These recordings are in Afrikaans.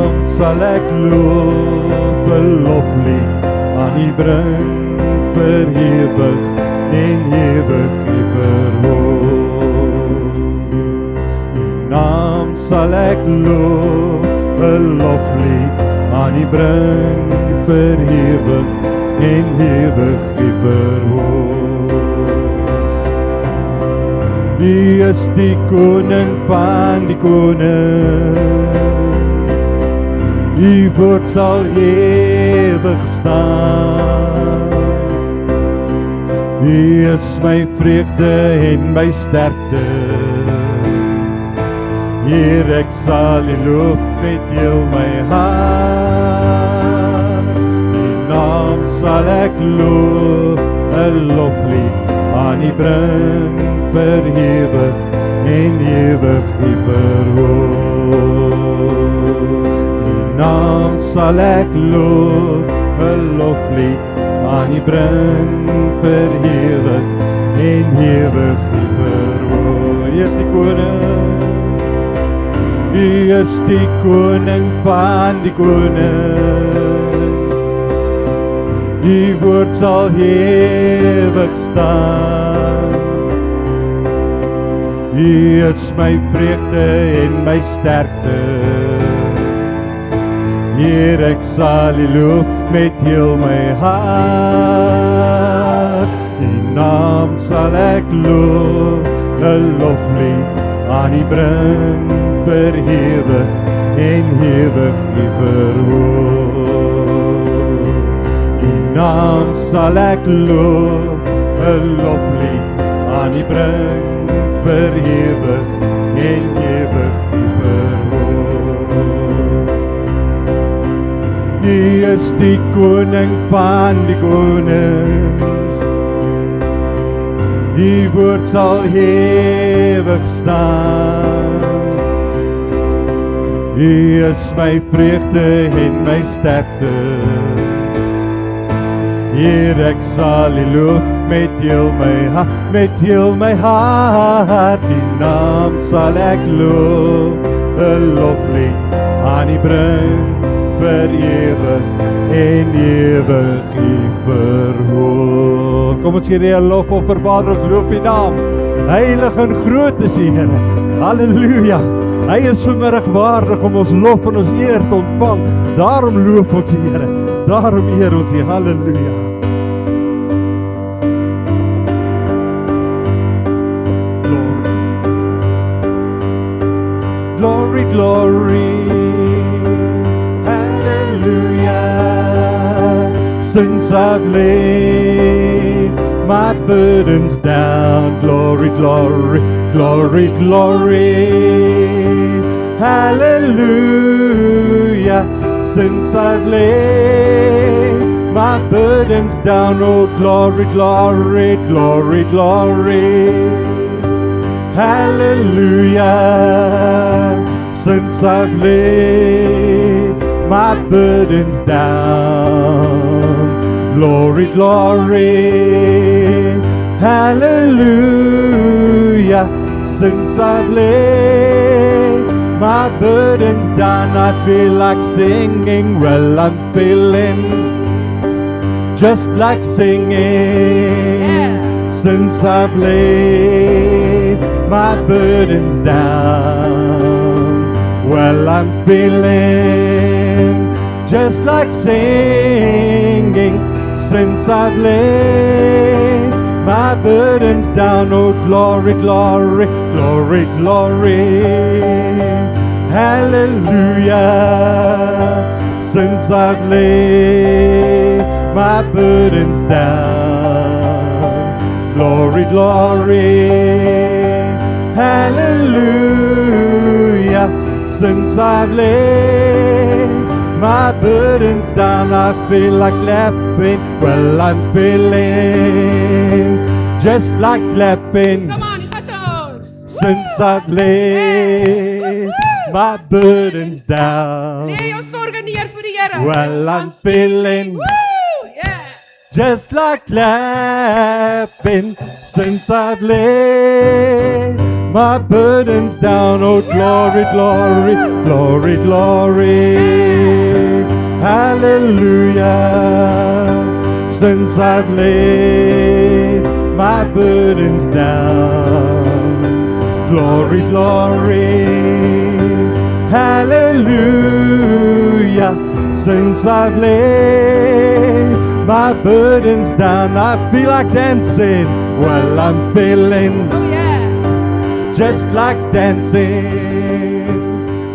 naam sal ek loof, 'n loflied aan U bring, vir ewig en ewig U verhoog. U naam sal ek loof, 'n loflied aan U bring, vir ewig en ewig U verhoog. U is die koning van die konings, U woord sal ewig staan. U is my vreugde en my sterkte, Heer, ek sal U loof met heel my hart. U naam sal ek loof, 'n loflied aan U bring, vir ewig en ewig U verhoog. U naam sal ek loof, 'n loflied aan U bring, vir ewig en ewig U verhoog. U is die koning, U is die koning van die konings, U woord sal ewig staan. U is my vreugde en my sterkte, Heer, ek sal U loof met heel my hart. U naam sal ek loof, 'n loflied aan U bring, vir ewig en ewig U verhoog. U naam sal ek loof, 'n loflied aan U bring, vir ewig en ewig U verhoog. U is die koning van die konings, U woord sal ewig staan. U is my vreugde en my sterkte, Heer, ek sal U loof met heel my hart, met heel my hart. U naam sal ek loof, 'n loflied aan U bring, vir ewig en ewig U verhoog. Kom ons gee die lofoffer, Vader, ons loof U naam. Heilig en groot is U, Here. Halleluja. Hy is vanmiddag waardig om ons lof en ons eer te ontvang. Daarom loof ons U, Here. Daarom eer ons U. Halleluja. Glory, glory, hallelujah. Since I've laid my burdens down, glory, glory, glory, glory, hallelujah. Since I've laid my burdens down, oh glory, glory, glory, glory, hallelujah. Since I've laid my burdens down, glory, glory, hallelujah. Since I've laid my burdens down, I feel like singing. Well, I'm feeling just like singing. Since I've laid my burdens down, well, I'm feeling just like singing. Since I've laid my burdens down, oh glory, glory, glory, glory, hallelujah. Since I've laid my burdens down, glory, glory, hallelujah. Since I've laid my burdens down, I feel like clapping. Well, I'm feeling just like clapping. Come on, Patos. Since I've laid my burdens down, Lê jou sorge neer vir die Here. well, I'm feeling Woo! Yeah. just like clapping. Since I've laid my burdens down, oh glory, glory, glory, glory, Hallelujah. Since I've laid my burdens down, glory, glory. Hallelujah. Since I've laid my burdens down, I feel like dancing. Well, I'm feeling Oh yeah. just like dancing.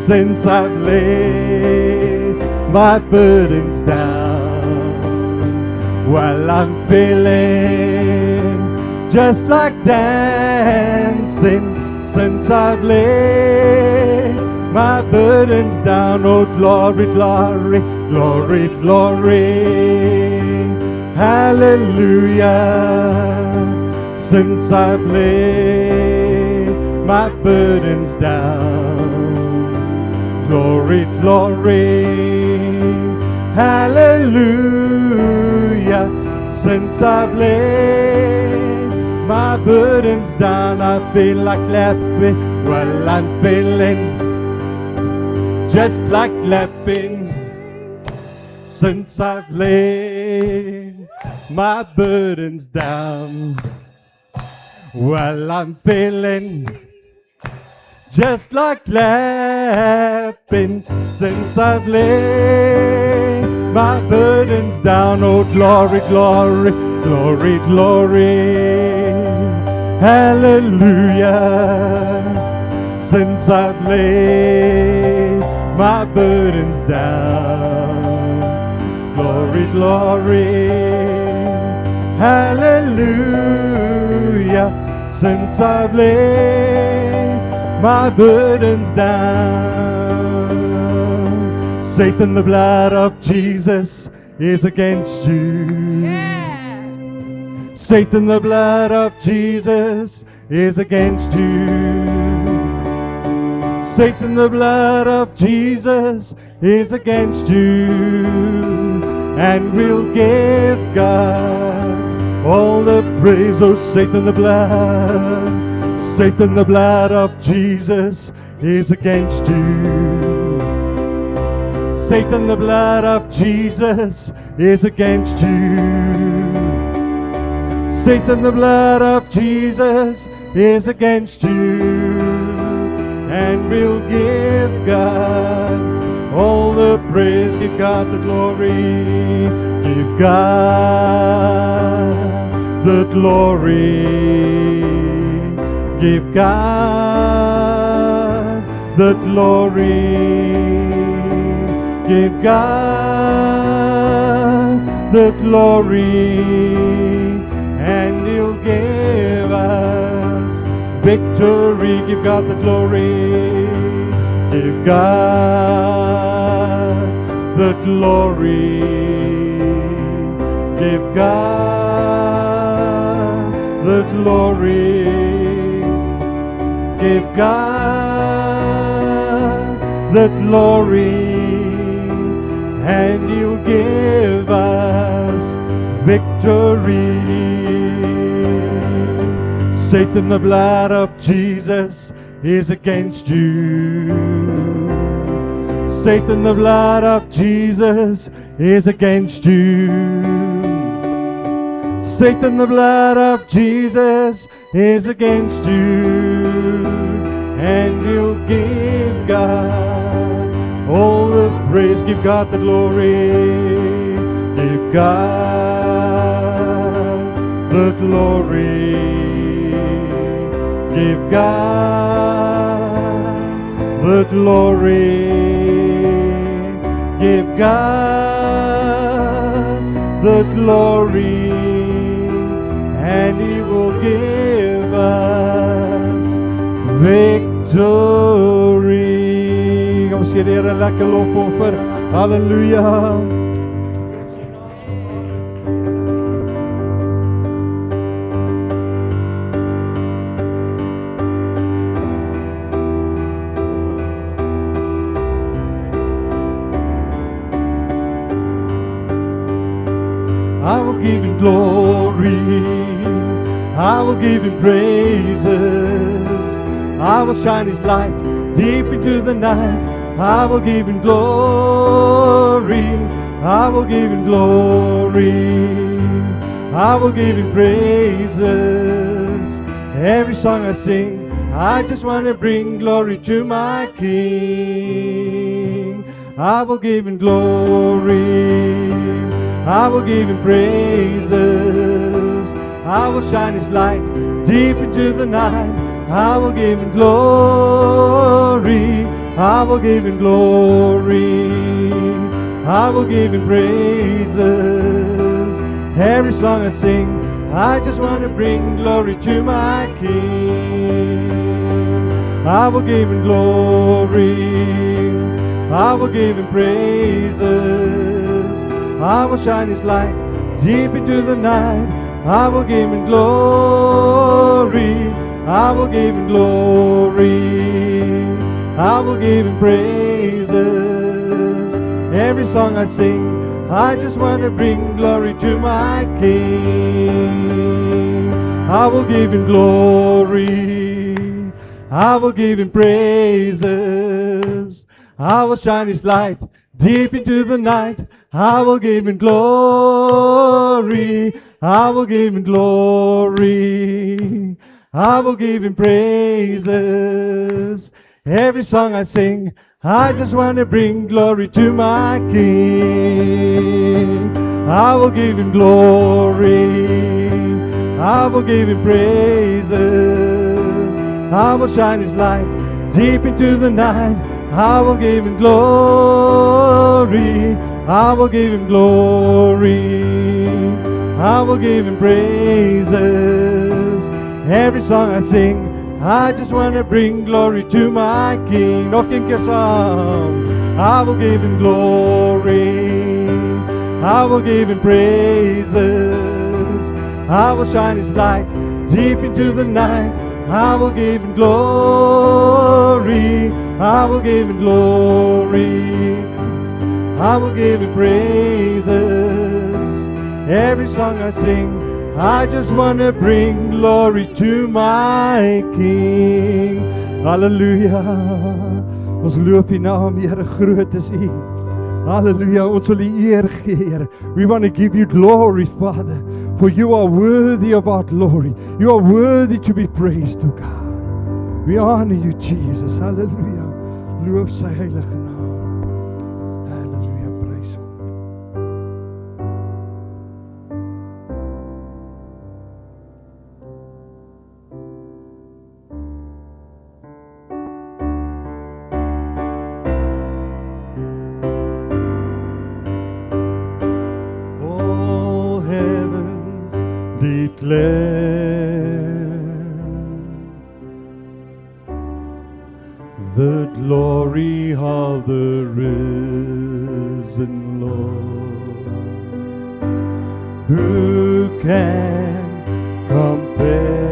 Since I've laid my burdens down, well, I'm feeling just like dancing. Since I've laid my burdens down, oh glory, glory, glory, glory. Hallelujah. Since I've laid my burdens down, glory, glory. Hallelujah. Since I've laid my burdens down, I feel like clapping. Well, I'm feeling just like clapping. Since I've laid my burdens down, well, I'm feeling just like clapping. Since I've laid my burdens down, oh glory, glory, glory, glory. Hallelujah. Since I've laid my burdens down, glory, glory. Hallelujah. Since I've laid my burdens down, Satan, the blood of Jesus is against you. Yeah. Satan, the blood of Jesus is against you. Satan, the blood of Jesus is against you. And we'll give God all the praise. Oh, Satan, the blood. Satan, the blood of Jesus is against you. Satan, the blood of Jesus is against you. Satan, the blood of Jesus is against you. And we'll give God all the praise, give God the glory, give God the glory, give God the glory, give God the glory, and He'll give us victory. Give God the glory, give God the glory, give God the glory, give God the glory, and He'll give us victory. Satan, the blood of Jesus is against you. Satan, the blood of Jesus is against you. Satan, the blood of Jesus is against you. And you'll give God all the praise, give God the glory, give God the glory, give God the glory, give God the glory, and He will give us victory. Kom ons gee die Here 'n lekker lofoffer. Halleluja. I will give Him glory, I will give Him praises, I will shine His light deep into the night. I will give Him glory, I will give him glory. I will give him praises. Every song I sing, I just want to bring glory to my King. I will give him glory. I will give him praises. I will shine his light deep into the night. I will give him glory. I will give him glory. I will give him praises. Every song I sing, I just want to bring glory to my King. I will give him glory. I will give him praises. I will shine his light deep into the night. I will give him glory. I will give him glory. I will give him praises. Every song I sing, I just want to bring glory to my King. I will give him glory. I will give him praises. I will shine his light deep into the night. I will give him glory. I will give him glory. I will give him praises. Every song I sing, I just want to bring glory to my King. I will give him glory. I will give him praises. I will shine his light deep into the night. I will give him glory. I will give him glory. I will give him praises. Every song I sing, I just want to bring glory to my King. Nog een keer saam. I will give him glory. I will give him praises. I will shine his light deep into the night. I will give him glory. I will give him glory. I will give him praises. Every song I sing, I just want to bring glory to my King. Halleluja. Ons loof U naam, Here, groot is U. Halleluja, ons wil U eer gee, Here. We want to give You glory, Father, for You are worthy of our glory. You are worthy to be praised, O God. We honor You, Jesus. Halleluja. Loof Sy heilige naam. Halleluja, prys Hom. Declare the glory of the risen Lord. Who can compare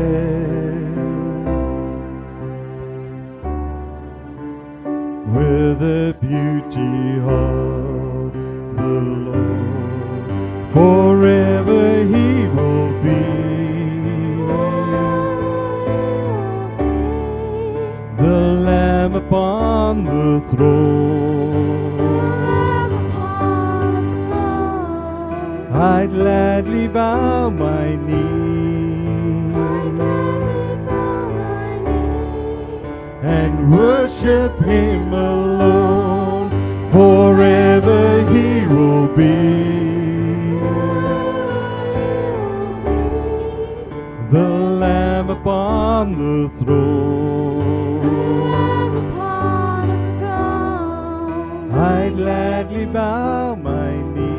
with the beauty of the Lord? Forever He will be the Lamb upon the throne. I'd gladly bow my knee and worship Him alone. Forever He will be the Lamb upon the throne. I gladly bow my knee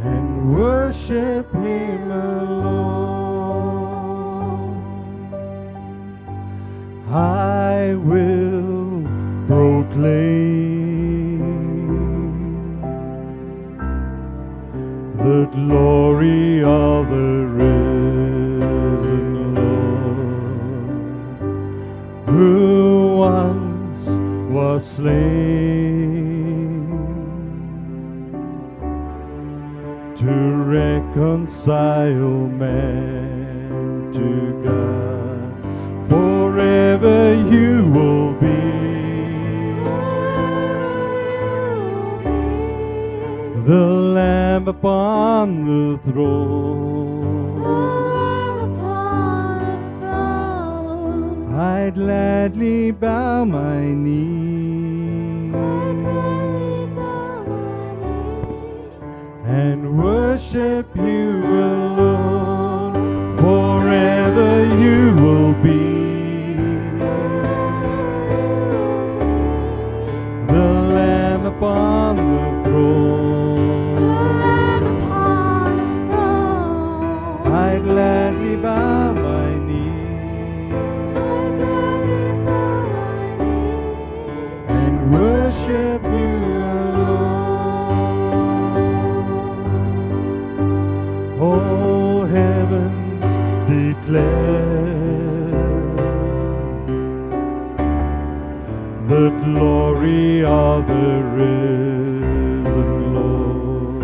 and worship Him alone. I will proclaim the glory of the risen Lord, who once was slain to reconcile man to God. Forever You will be upon the throne. I'd gladly bow my knee and worship you alone. Forever you will be the Lamb upon the throne. I'd gladly bow my knee and worship you alone. All heavens declare the glory of the risen Lord.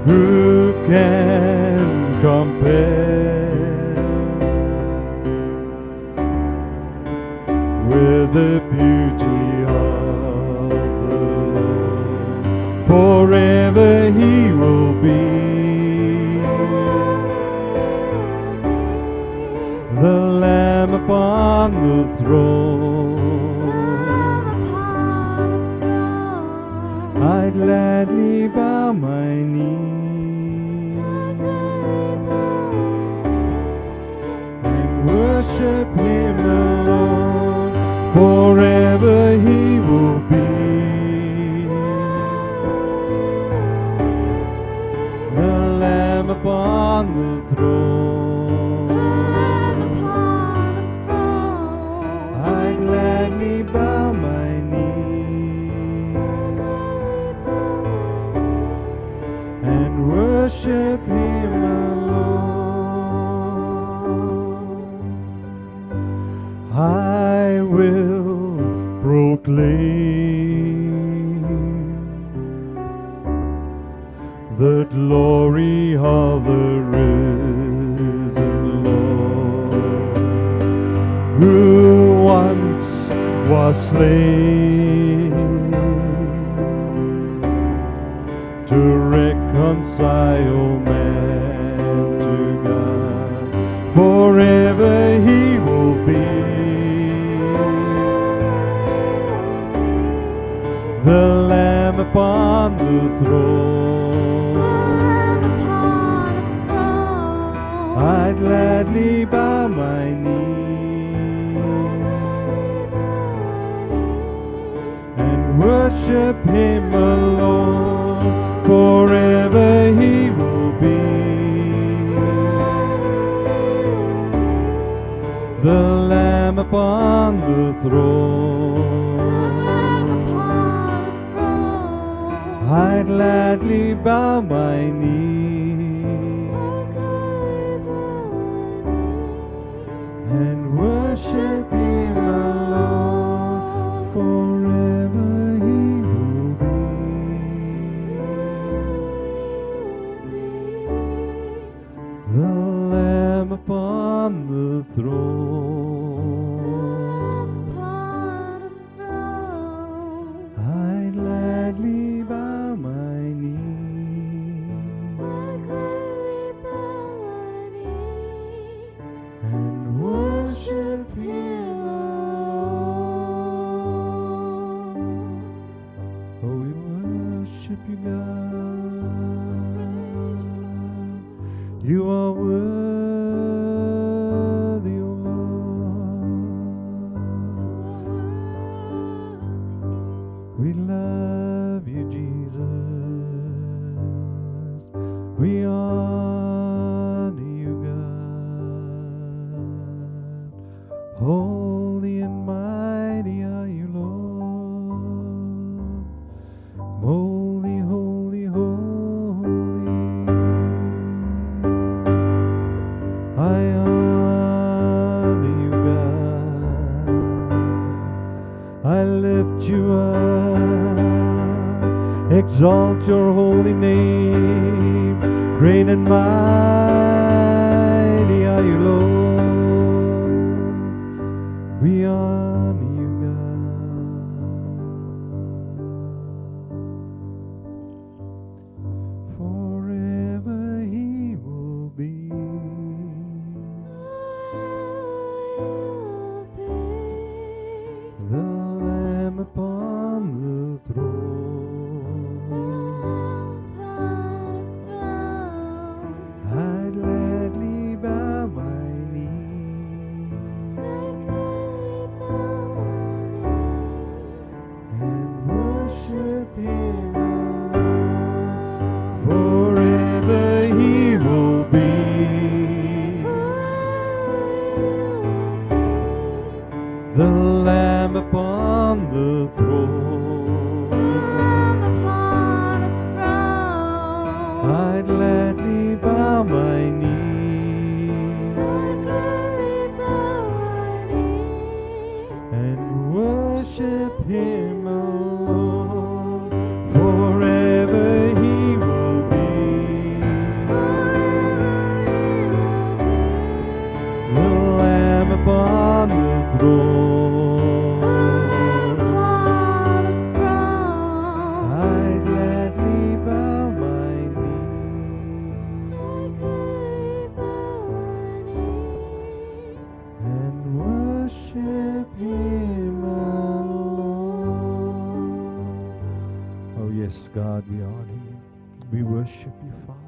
Who can compare with the beauty of the Lord? Forever he will be the Lamb upon the throne. I'd gladly bow my knee and worship him alone. Forever he will be the Lamb upon the throne. I'd gladly bow my knee and worship him alone. I will proclaim the glory of the risen Lord, who once was slain to reconcile man to God. Forever he will be the Lamb upon the throne. I'd gladly bow my knee and worship him alone. Forever he will be the Lamb upon the throne. I'd gladly bow my knee and worship him alone. Forever he will be the Lamb upon the throne. I'd gladly bow my knee and worship him alone. Oh, we worship you, God. You are worthy, O Lord. We love you, Jesus. We honor you, God. Holy and mighty are you, Lord. Holy, holy, holy. I honor you, God. I lift you up, exalt your holy name. Great and mighty are you, Lord. We honor you, God. the Lamb upon the throne. upon a throne. I'd gladly bow my knee Gladly bow my knee. and worship Him alone. Forever He will be the Lamb upon the throne. Upon a throne. I'd gladly bow my knee Gladly bow my knee. and worship Him alone. Oh yes, God, we honor You. We worship You, Father.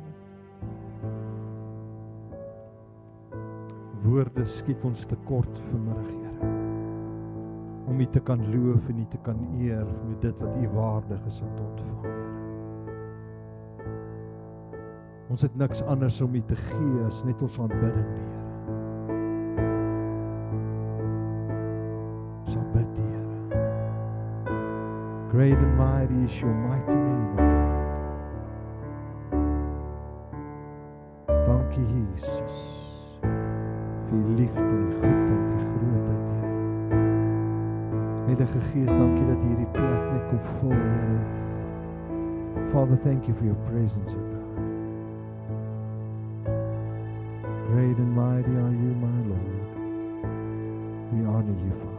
Woorde skiet ons tekort vanmiddag, Here, om U te kan loof en U te kan eer met dit wat U waardig is om te ontvang, Here. Ons het niks anders om U te gee as net ons aanbidding, Here. Ons aanbid U, Here. Great and mighty is Your mighty name, O God. Dankie, Jesus, vir U liefde, U goedheid, U grootheid, Here. Heilige Gees, dankie dat U hierdie plek net kom vul, Here. Father, thank You for Your presence, O God. Great and mighty are You, my Lord. We honor You, Father.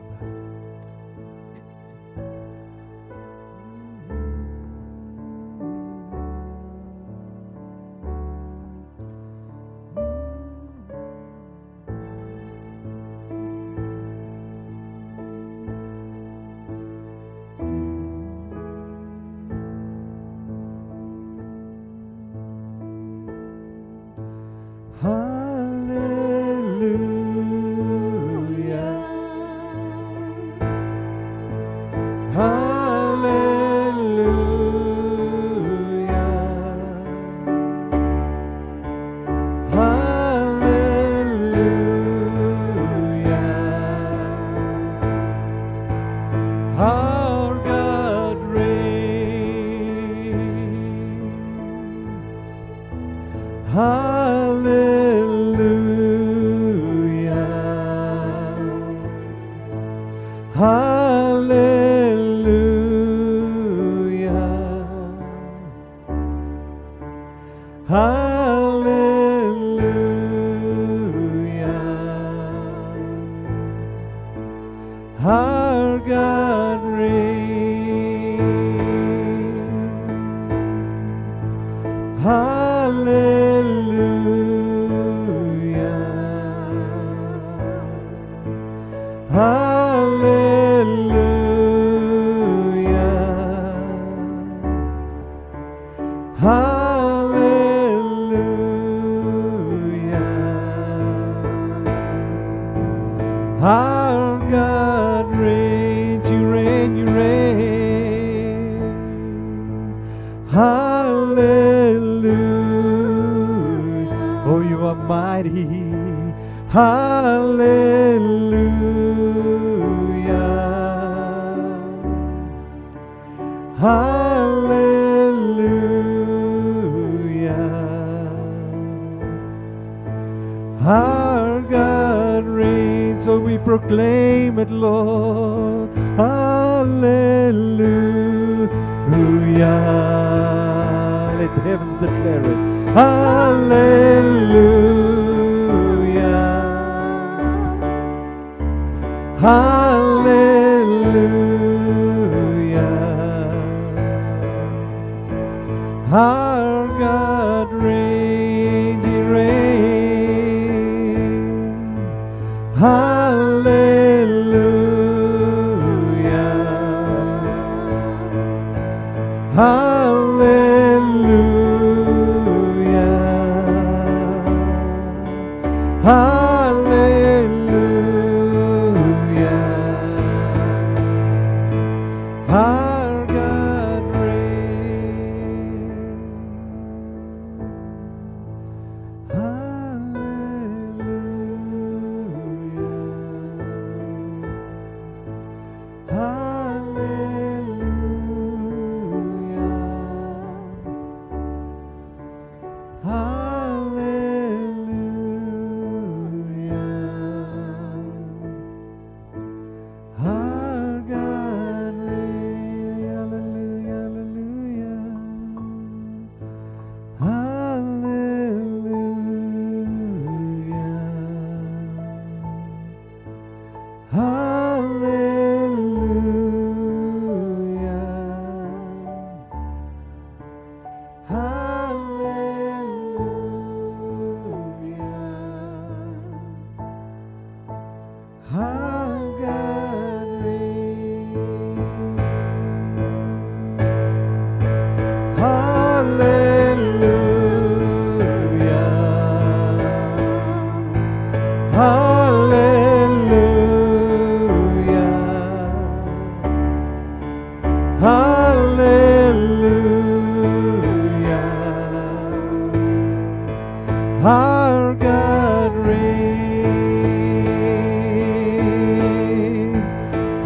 Our God reigns. Hallelujah. Hallelujah. Hallelujah. Our God reigns. Hallelujah. Hallelujah. Hallelujah. Our God reigns. You reign, You reign. Hallelujah. Oh, You are mighty. Hallelujah. Hallelujah. Our God reigns. So we proclaim it, Lord. Hallelujah. Let the heavens declare it. Hallelujah. Hallelujah. Our God reigns. He reigns. Hallelujah. Hallelujah. Hallelujah. Our God reigns. Hallelujah.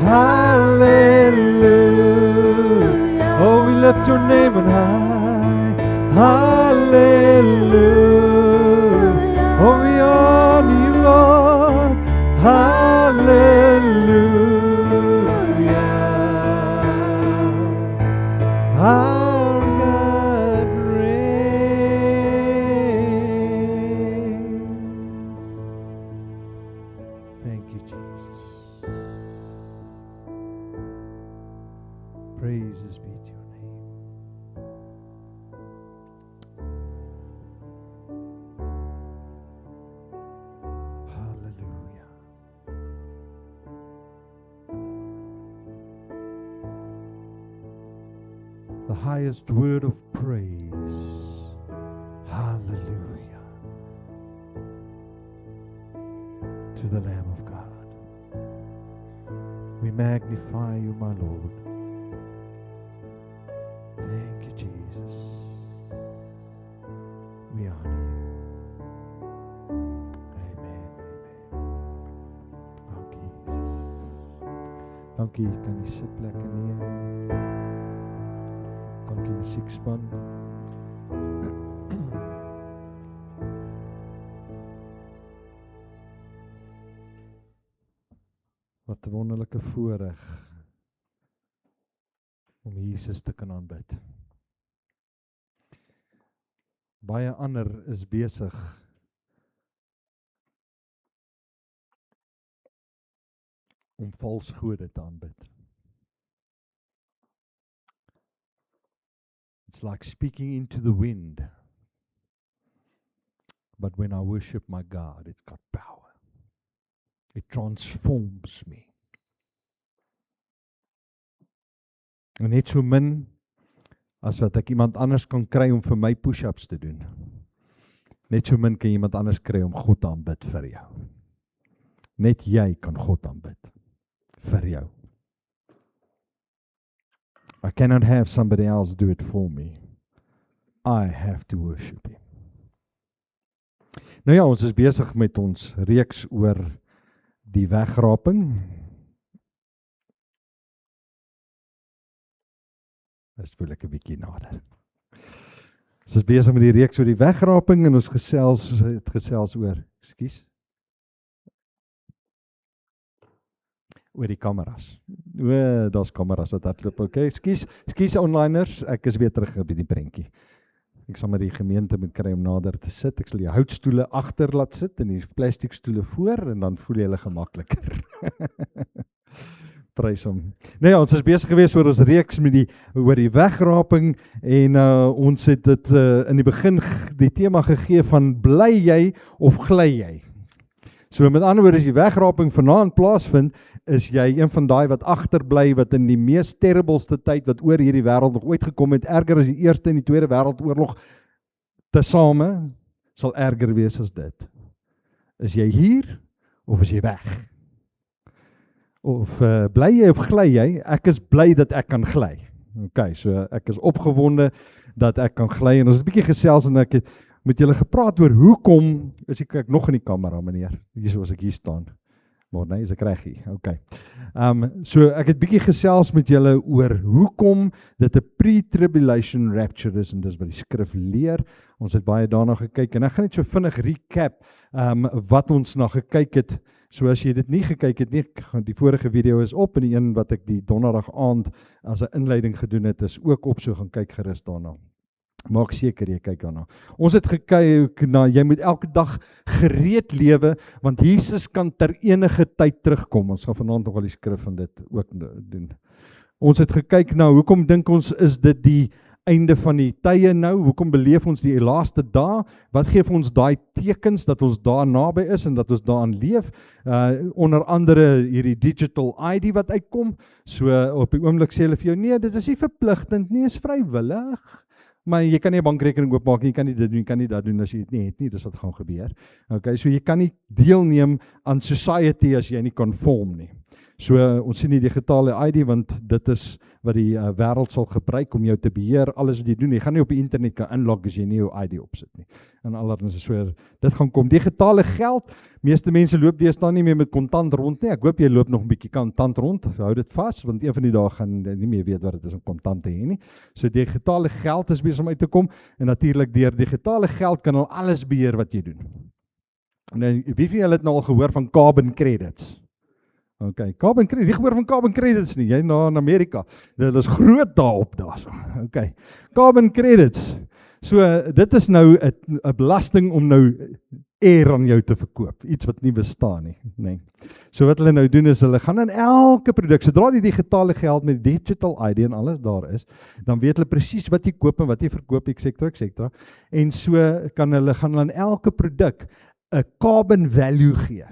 Hallelujah. Oh, we lift your name on high. Hallelujah. Oh, we honor you, Lord. Hallelujah. Our God reigns. Thank you, Jesus. Praises be to your name. Hallelujah. The highest word of praise. Hallelujah. To the Lamb of God. We magnify you, my Lord. Thank you, Jesus. We honor you. Amen. Dankie, Jesus. Dankie, jy kan die sitplekke neem. Dankie, musiekspan. Wat 'n wonderlike voorreg om Jesus te kan aanbid. Baie ander is besig om vals gode te aanbid. It's like speaking into the wind. But when I worship my God, it's got power. It transforms me. En net so min as wat ek iemand anders kan kry om vir my push-ups te doen. Net so min kan iemand anders kry om God te aanbid vir jou. Net jy kan God aanbid vir jou. I cannot have somebody else do it for me. I have to worship him. Nou ja, ons is besig met ons reeks oor die wegraping. Dit voel ek 'n bietjie nader. Ons is besig met die reeks oor die wegraping en ons gesels oor, oor die kameras. Daar's kameras wat hardloop. Okay, skus onliners, ek is weer terug by die prentjie. Ek sal met die gemeente moet kry om nader te sit. Ek sal die houtstoele agter laat sit en die plastiekstoele voor en dan voel jy hulle gemakliker. Prys hom. Nou ja, ons is besig gewees oor ons reeks met oor die wegraping en ons het dit in die begin die tema gegee van bly jy of gly jy? So met ander woorde, as die wegraping vanaand plaasvind, is jy een van daai wat agterbly, wat in die mees terribelste tyd wat oor hierdie wêreld nog ooit gekom het, erger as die Eerste en die Tweede Wêreldoorlog tesame, sal erger wees as dit. Is jy hier of is jy weg? Of bly jy of gly jy? Ek is bly dat ek kan gly. Okay, so ek is opgewonde dat ek kan gly en ons het 'n bietjie gesels en ek het met julle gepraat oor hoekom, as ek kyk nog in die kamera meneer, hier soos ek hier staan. Maar nee, is ek reg hier. Okay. So ek het bietjie gesels met julle oor hoekom dit 'n pre-tribulation rapture is en dis wat die skrif leer. Ons het baie daarna gekyk en ek gaan net so vinnig recap wat ons na gekyk het. So as jy dit nie gekyk het nie, die vorige video is op en die een wat ek die donderdag aand as 'n inleiding gedoen het is ook op, so gaan kyk gerus daarna. Maak seker jy kyk daarna. Ons het gekyk na jy moet elke dag gereed lewe want Jesus kan ter enige tyd terugkom. Ons gaan vanaand nog al die skrif van dit ook doen. Ons het gekyk na hoekom dink ons is dit die einde van die tye nou? Hoekom beleef ons die laaste dae? Wat gee vir ons daai tekens dat ons daar naby is en dat ons daaraan leef? Onder andere hierdie digital ID wat uitkom. So op die oomblik sê hulle vir jou nee, dit is nie verpligtend nie, is vrywillig. Maar jy kan nie 'n bankrekening oopmaak nie, jy kan nie dit doen, jy kan nie dat doen as jy dit nie het nie, dis wat gaan gebeur. Okay, so jy kan nie deelneem aan society as jy nie conform nie. So ons sien die digitale ID, want dit is wat die wêreld sal gebruik om jou te beheer, alles wat jy doen. Jy gaan nie op die internet kan inlog as jy nie jou ID opsit nie. En allerhande so, dit gaan kom. Digitale geld, meeste mense loop deesdae nie meer met kontant rond nie. Ek hoop jy loop nog 'n bietjie kontant rond, hou dit vas, want een van die dae gaan jy nie meer weet wat dit is om kontant te hê nie. So digitale geld is besig om uit te kom, en natuurlik deur digitale geld kan al alles beheer wat jy doen. Nou, wie van julle het nou al gehoor van carbon credits? Okay, carbon credits, jy gehoor van carbon credits nie, jy na in Amerika, dit is groot daarop daarso. Okay, carbon credits, so dit is nou 'n belasting om nou air aan jou te verkoop, iets wat nie bestaan nie, nee. So wat hulle nou doen is, hulle gaan in elke produk, sodra die digitale geld met digital ID en alles daar is, dan weet hulle presies wat jy koop en wat jy verkoop, etc. En so gaan hulle in elke produk 'n carbon value gee.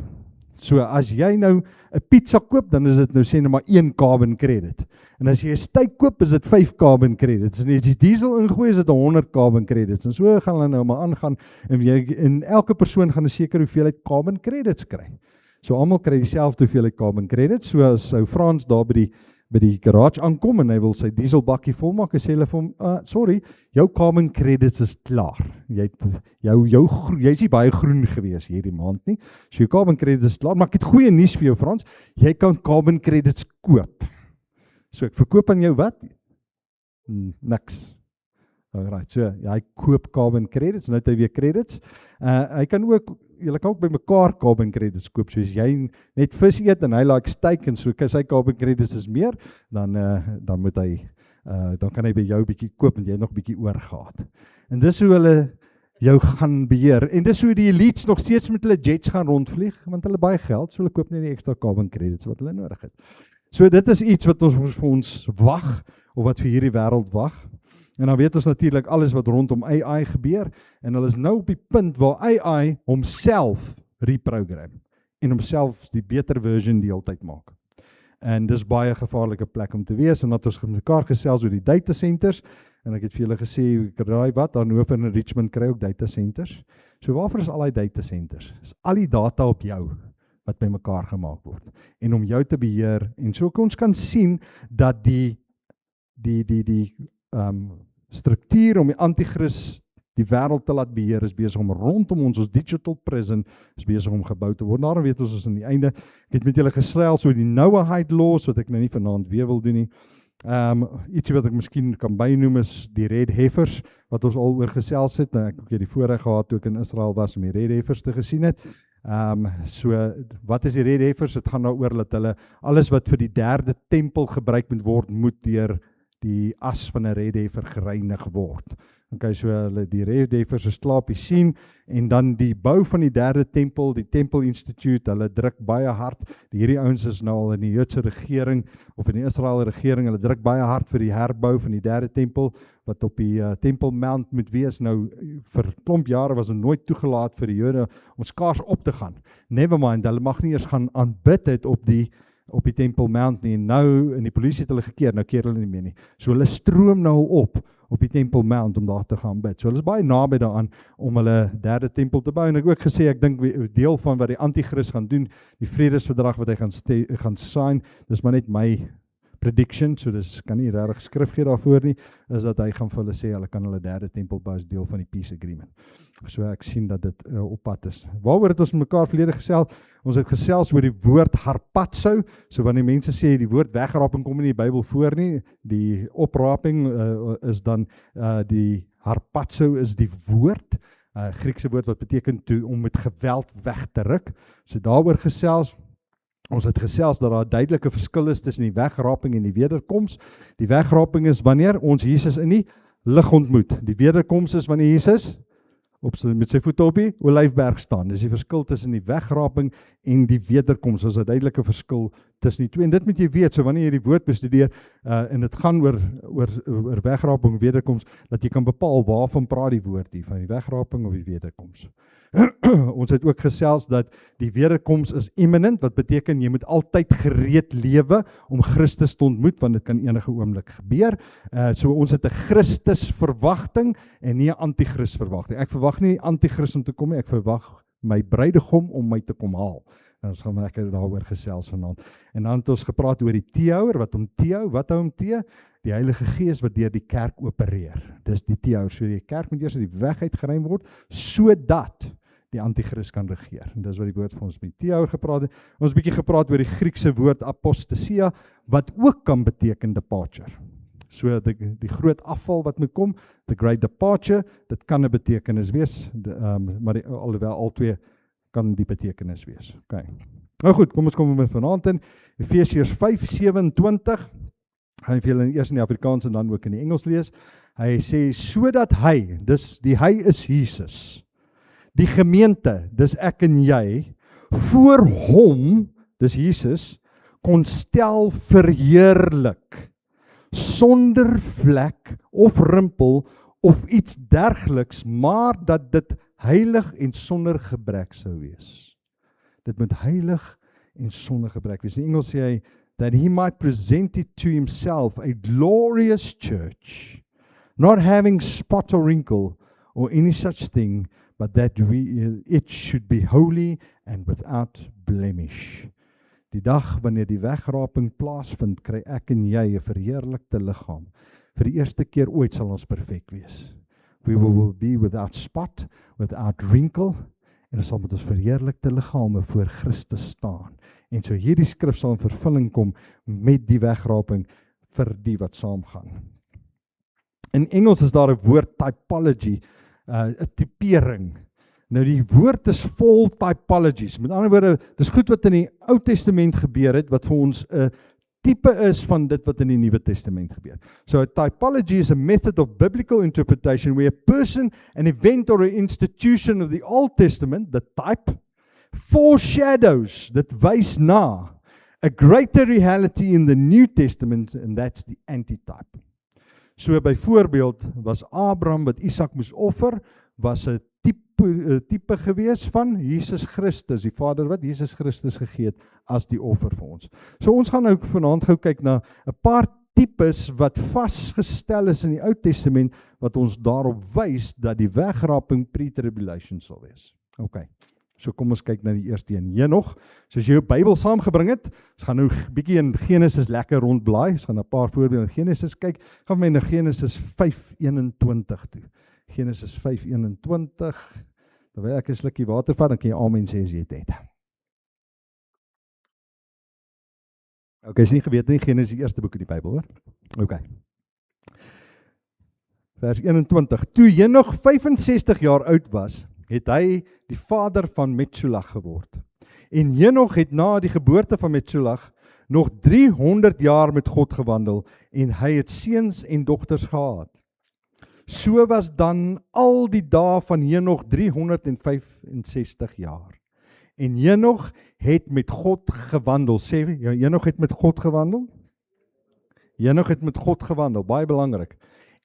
So as jy nou 'n pizza koop, dan is dit nou sê net maar 1 carbon credit. En as jy 'n steak koop, is dit 5 carbon credits. En as jy diesel ingooi, is dit 100 carbon credits. En so gaan hulle nou maar aangaan, en elke persoon gaan 'n sekere hoeveelheid carbon credits kry. So almal kry dieselfde hoeveelheid carbon credits. So as ou Frans daar by die garage aankom en hy wil sy dieselbakkie volmaak, sê hulle vir hom, sorry, jou carbon credits is klaar. Jy's nie baie groen gewees hierdie maand nie. So jou carbon credits is klaar, maar ek het goeie nuus vir jou Frans, jy kan carbon credits koop. So ek verkoop aan jou wat? Niks. Alright, so hy koop carbon credits, nou het hy weer credits. Jy kan ook by mekaar carbon credits koop, soos jy net vis eet en hy like steak en so, sy carbon credits is meer, dan moet hy, dan kan hy by jou bietjie koop en jy nog bietjie oorgaat. En dis hoe hulle jou gaan beheer. En dis hoe die elites nog steeds met hulle jets gaan rondvlieg, want hulle baie geld, so hulle koop net die extra carbon credits wat hulle nodig het. So dit is iets wat ons vir ons wag, of wat vir hierdie wêreld wag. En dan weet ons natuurlik alles wat rondom AI gebeur, en hulle is nou op die punt waar AI homself reprogram, en homself die beter version die heeltyd maak. En dis baie gevaarlike plek om te wees, en dat ons mekaar gesels oor die data centers, en ek het vir julle gesê, raai wat, Hannover en Richmond kry ook data centers. So waarvoor is al die data centers? Is al die data op jou, wat by mekaar gemaak word, en om jou te beheer, en so ons kan sien, dat die struktuur om die antichris die wêreld te laat beheer is besig om rondom ons digital prison is besig om gebou te word. Daarom weet ons aan die einde, ek het met julle gesels oor die Noahide laws, wat ek nou nie vanaand weer wil doen nie. Ietsie wat ek miskien kan bynoem is die red heifers, wat ons al oor gesels het, ek het die voorreg gehad toe ek in Israel was om die red heifers te gesien het. So wat is die red heifers? Het gaan daaroor dat hulle alles wat vir die 3de tempel gebruik moet word, moet deur die as van 'n red heifer gereinig word. Okay, so hulle die red heifers is klaar op die sien, en dan die bou van die 3de tempel, die Temple Institute, hulle druk baie hard, hierdie ouens is nou al in die Joodse regering, of in die Israel regering, hulle druk baie hard vir die herbou van die 3de tempel, wat op die Temple Mount moet wees. Nou, vir klomp jare was het nooit toegelaat vir die Jode om skaars op te gaan. Nevermind, hulle mag nie eers gaan aanbid het op die Temple Mount nie, en nou, in die polisie het hulle gekeer, nou keer hulle nie meer nie. So hulle stroom nou op die Temple Mount om daar te gaan bid. So hulle is baie naby daaraan om hulle 3de tempel te bou, en ek ook gesê, ek dink deel van wat die antichris gaan doen, die vredesverdrag wat hy gaan sign, dis maar net my prediction, so dis kan nie regtig skrif gee daarvoor nie, is dat hy gaan vir hulle sê, hulle kan hulle 3de tempel bou as deel van die peace agreement. So ek sien dat dit op pad is. Waaroor het ons met mekaar verlede gesels? Ons het gesels oor die woord harpazo, so wanneer mense sê die woord wegraping kom in die Bybel voor nie, die opraping is dan die harpazo is die woord, Griekse woord wat beteken om met geweld weg te ruk. So daaroor gesels. Ons het gesels dat daar 'n duidelike verskil is tussen die wegraping en die wederkoms. Die wegraping is wanneer ons Jesus in die lig ontmoet. Die wederkoms is wanneer Jesus met sy voete op die Olyfberg staan. Dis die verskil tussen die wegraping en die wederkoms. Ons het 'n duidelike verskil tussen die twee. En dit moet jy weet, so wanneer jy die woord bestudeer, en dit gaan oor wegraping en wederkoms, dat jy kan bepaal waarvan praat die woord hier, van die wegraping of die wederkoms. Ons het ook gesels dat die wederkoms is imminent, wat beteken jy moet altyd gereed lewe om Christus te ontmoet, want dit kan enige oomblik gebeur. So ons het 'n Christus verwagting en nie 'n antichrist verwagting. Ek verwag nie antichrist om te kom nie, ek verwag my bruidegom om my te kom haal. En ons gaan lekker daaroor gesels vanaand. En dan het ons gepraat oor die teehouer, wat hom teehou, wat hou hom teë? Die Heilige Gees wat deur die kerk opereer. Dis die teehouer, so die kerk moet eers uit die weg uitgeruim word, sodat die antichrist kan regeer. En dis wat die woord vir ons met teehouer gepraat het. Ons bietjie gepraat oor die Griekse woord apostasia, wat ook kan beteken departure. So die groot afval wat moet kom, the great departure, dit kan 'n betekenis wees, maar alhoewel al twee kan die betekenis wees. Okay. Nou goed, kom ons kom met vanaand in Efesiërs 5:27. Gaan vir julle eers in die Afrikaans en dan ook in die Engels lees. Hy sê, sodat hy, dis die hy is Jesus, die gemeente, dis ek en jy, voor hom, dis Jesus, kon stel verheerlik, sonder vlek of rimpel of iets dergeliks, maar dat dit heilig en sonder gebrek sou wees. Dit moet heilig en sonder gebrek wees. In Engels sê hy, that he might present it to himself a glorious church, not having spot or wrinkle or any such thing, but that it should be holy and without blemish. Die dag wanneer die wegraping plaasvind, kry ek en jy 'n verheerlikte liggaam. Vir die eerste keer ooit sal ons perfek wees. We will be without spot, without wrinkle, en ons sal met ons verheerlikte liggame voor Christus staan. En so hierdie skrif sal in vervulling kom met die wegraping vir die wat saamgaan. In Engels is daar 'n woord typology, 'n typering. Nou die woord is vol typologies. Met ander woorde, dis goed wat in die Ou Testament gebeur het, wat vir ons 'n tipe is van dit wat in die Nuwe Testament gebeur. So a typology is a method of biblical interpretation where a person, an event or an institution of the Old Testament, the type, foreshadows, dit wys na, a greater reality in the New Testament, and that's the antitype. So byvoorbeeld was Abraham wat Isak moes offer, was 'n tipe gewees van Jesus Christus, die Vader wat Jesus Christus gegee het as die offer vir ons. So ons gaan nou vanaand gou kyk na 'n paar tipes wat vasgestel is in die Ou Testament, wat ons daarop wys dat die wegraping pre-tribulation sal wees. Okay. So kom ons kyk na die eerste een. Henog, so as jy jou Bybel saamgebring het, ons gaan nou 'n bietjie in Genesis lekker rondblaai, ons gaan 'n paar voorbeelde in Genesis kyk, gaan my na Genesis 5:21 toe. Genesis 5:21, terwyl ek 'n slukkie water vat, dan kan jy amen sê as jy dit het. Okay, is nie geweet nie, Genesis die eerste boek in die Bybel, hoor. Okay. Vers 21, toe Henog 65 jaar oud was, het hy die vader van Metsulag geword. En Henog het na die geboorte van Metsulag nog 300 jaar met God gewandel, en hy het seuns en dogters gehad. So was dan al die dae van Henog 365 jaar. En Henog het met God gewandel. Sê, Henog het met God gewandel? Henog het met God gewandel, baie belangrik.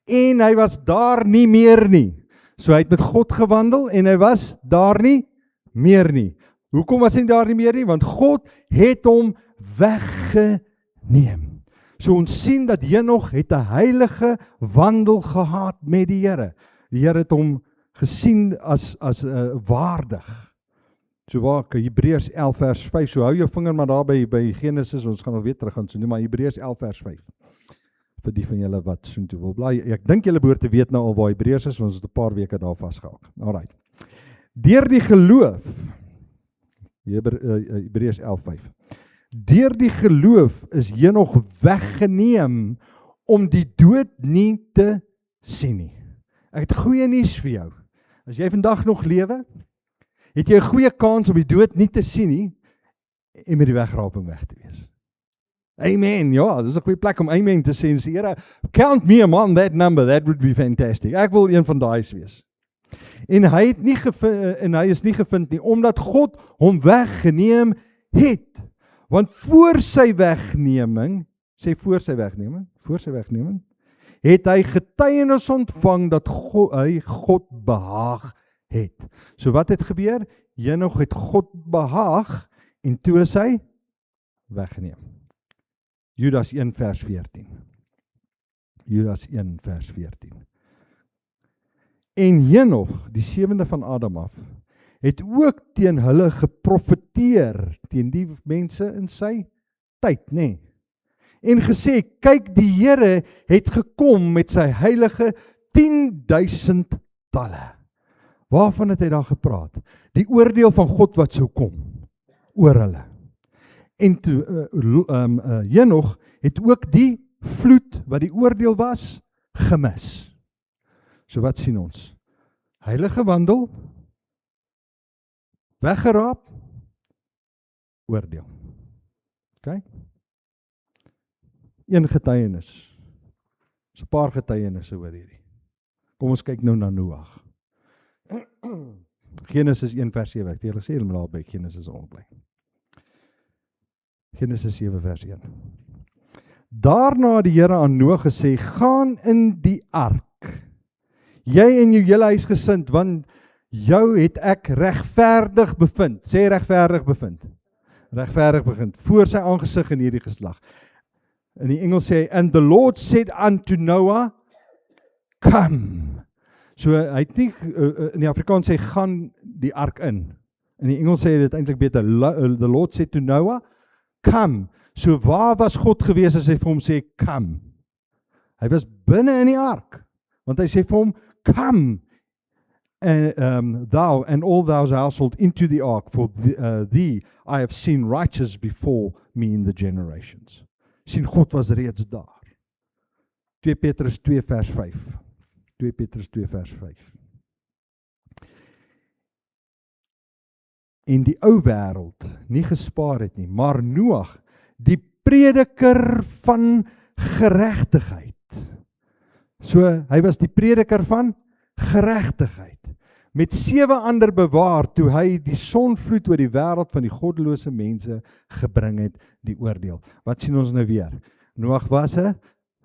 En hy was daar nie meer nie. So hy het met God gewandel en hy was daar nie meer nie. Hoekom was hy daar nie meer nie? Want God het hom weggeneem. So ons sien dat Henog het 'n heilige wandel gehad met die Here. Die Here het hom gesien as waardig. So waar Hebreërs 11 vers 5, so hou jou vinger maar daar by Genesis, ons gaan nog weer terug gaan so noem, maar Hebreërs 11 vers 5. Vir die van julle wat so toe wil bly. Ek dink julle behoort te weet nou al waar Hebreërs is, want ons het 'n paar weke daar vasgehou. Alright. Deur die geloof, Hebreërs 11:5. Deur die geloof is Henog weggeneem om die dood nie te sien nie. Ek het goeie nuus vir jou. As jy vandag nog lewe, het jy 'n goeie kans om die dood nie te sien nie en met die wegraping weg te wees. Amen, ja, dis 'n goeie plek om amen te sê en sê, Here, count me among that number, that would be fantastic. Ek wil een van daai wees. En hy is nie gevind nie, omdat God hom weggeneem het. Want voor sy wegneming, voor sy wegneming, het hy getuienis ontvang dat hy God behaag het. So wat het gebeur? Henog het God behaag en toe is hy weggeneem. Judas 1 vers 14. Judas 1 vers 14. En Henog, die 7de van Adam af, het ook teen hulle geprofeteer, teen die mense in sy tyd, nê? En gesê, kyk, die Here het gekom met sy heilige 10.000 talle. Waarvan het hy daar gepraat? Die oordeel van God wat sou kom oor hulle. En toe Henog het ook die vloed wat die oordeel was, gemis. So wat sien ons? Heilige wandel, weggeraap, oordeel. OK? Een getuienis. Dis 'n paar getuienisse oor hierdie. Kom ons kyk nou na Noag. Genesis 1 vers 7. Ek het julle gesê, julle moet daar by Genesis aanbly. Genesis 7 vers 1. Daarna het die Here aan Noag gesê, gaan in die ark. Jy en jou hele huisgesind, want jou het ek regverdig bevind. Sê regverdig bevind. Regverdig bevind. Voor sy aangesig in hierdie geslag. In die Engels sê hy, and the Lord said unto Noah, come. So hy het nie, in die Afrikaans sê, gaan die ark in. In die Engels sê dit eintlik beter, the Lord said to Noah, come. So waar was God gewees as hy vir hom sê, come? Hy was binne in die ark. Want hy sê vir hom, come, thou and all thou household into the ark, for thee I have seen righteous before me in the generations. Sien, God was reeds daar. 2 Petrus 2 vers 5. 2 Petrus 2 vers 5. En die ou wêreld nie gespaar het nie, maar Noag, die prediker van geregtigheid. So, hy was die prediker van geregtigheid. Met 7 ander bewaar, toe hy die sonvloed oor die wêreld van die goddelose mense gebring het, die oordeel. Wat sien ons nou weer? Noag was 'n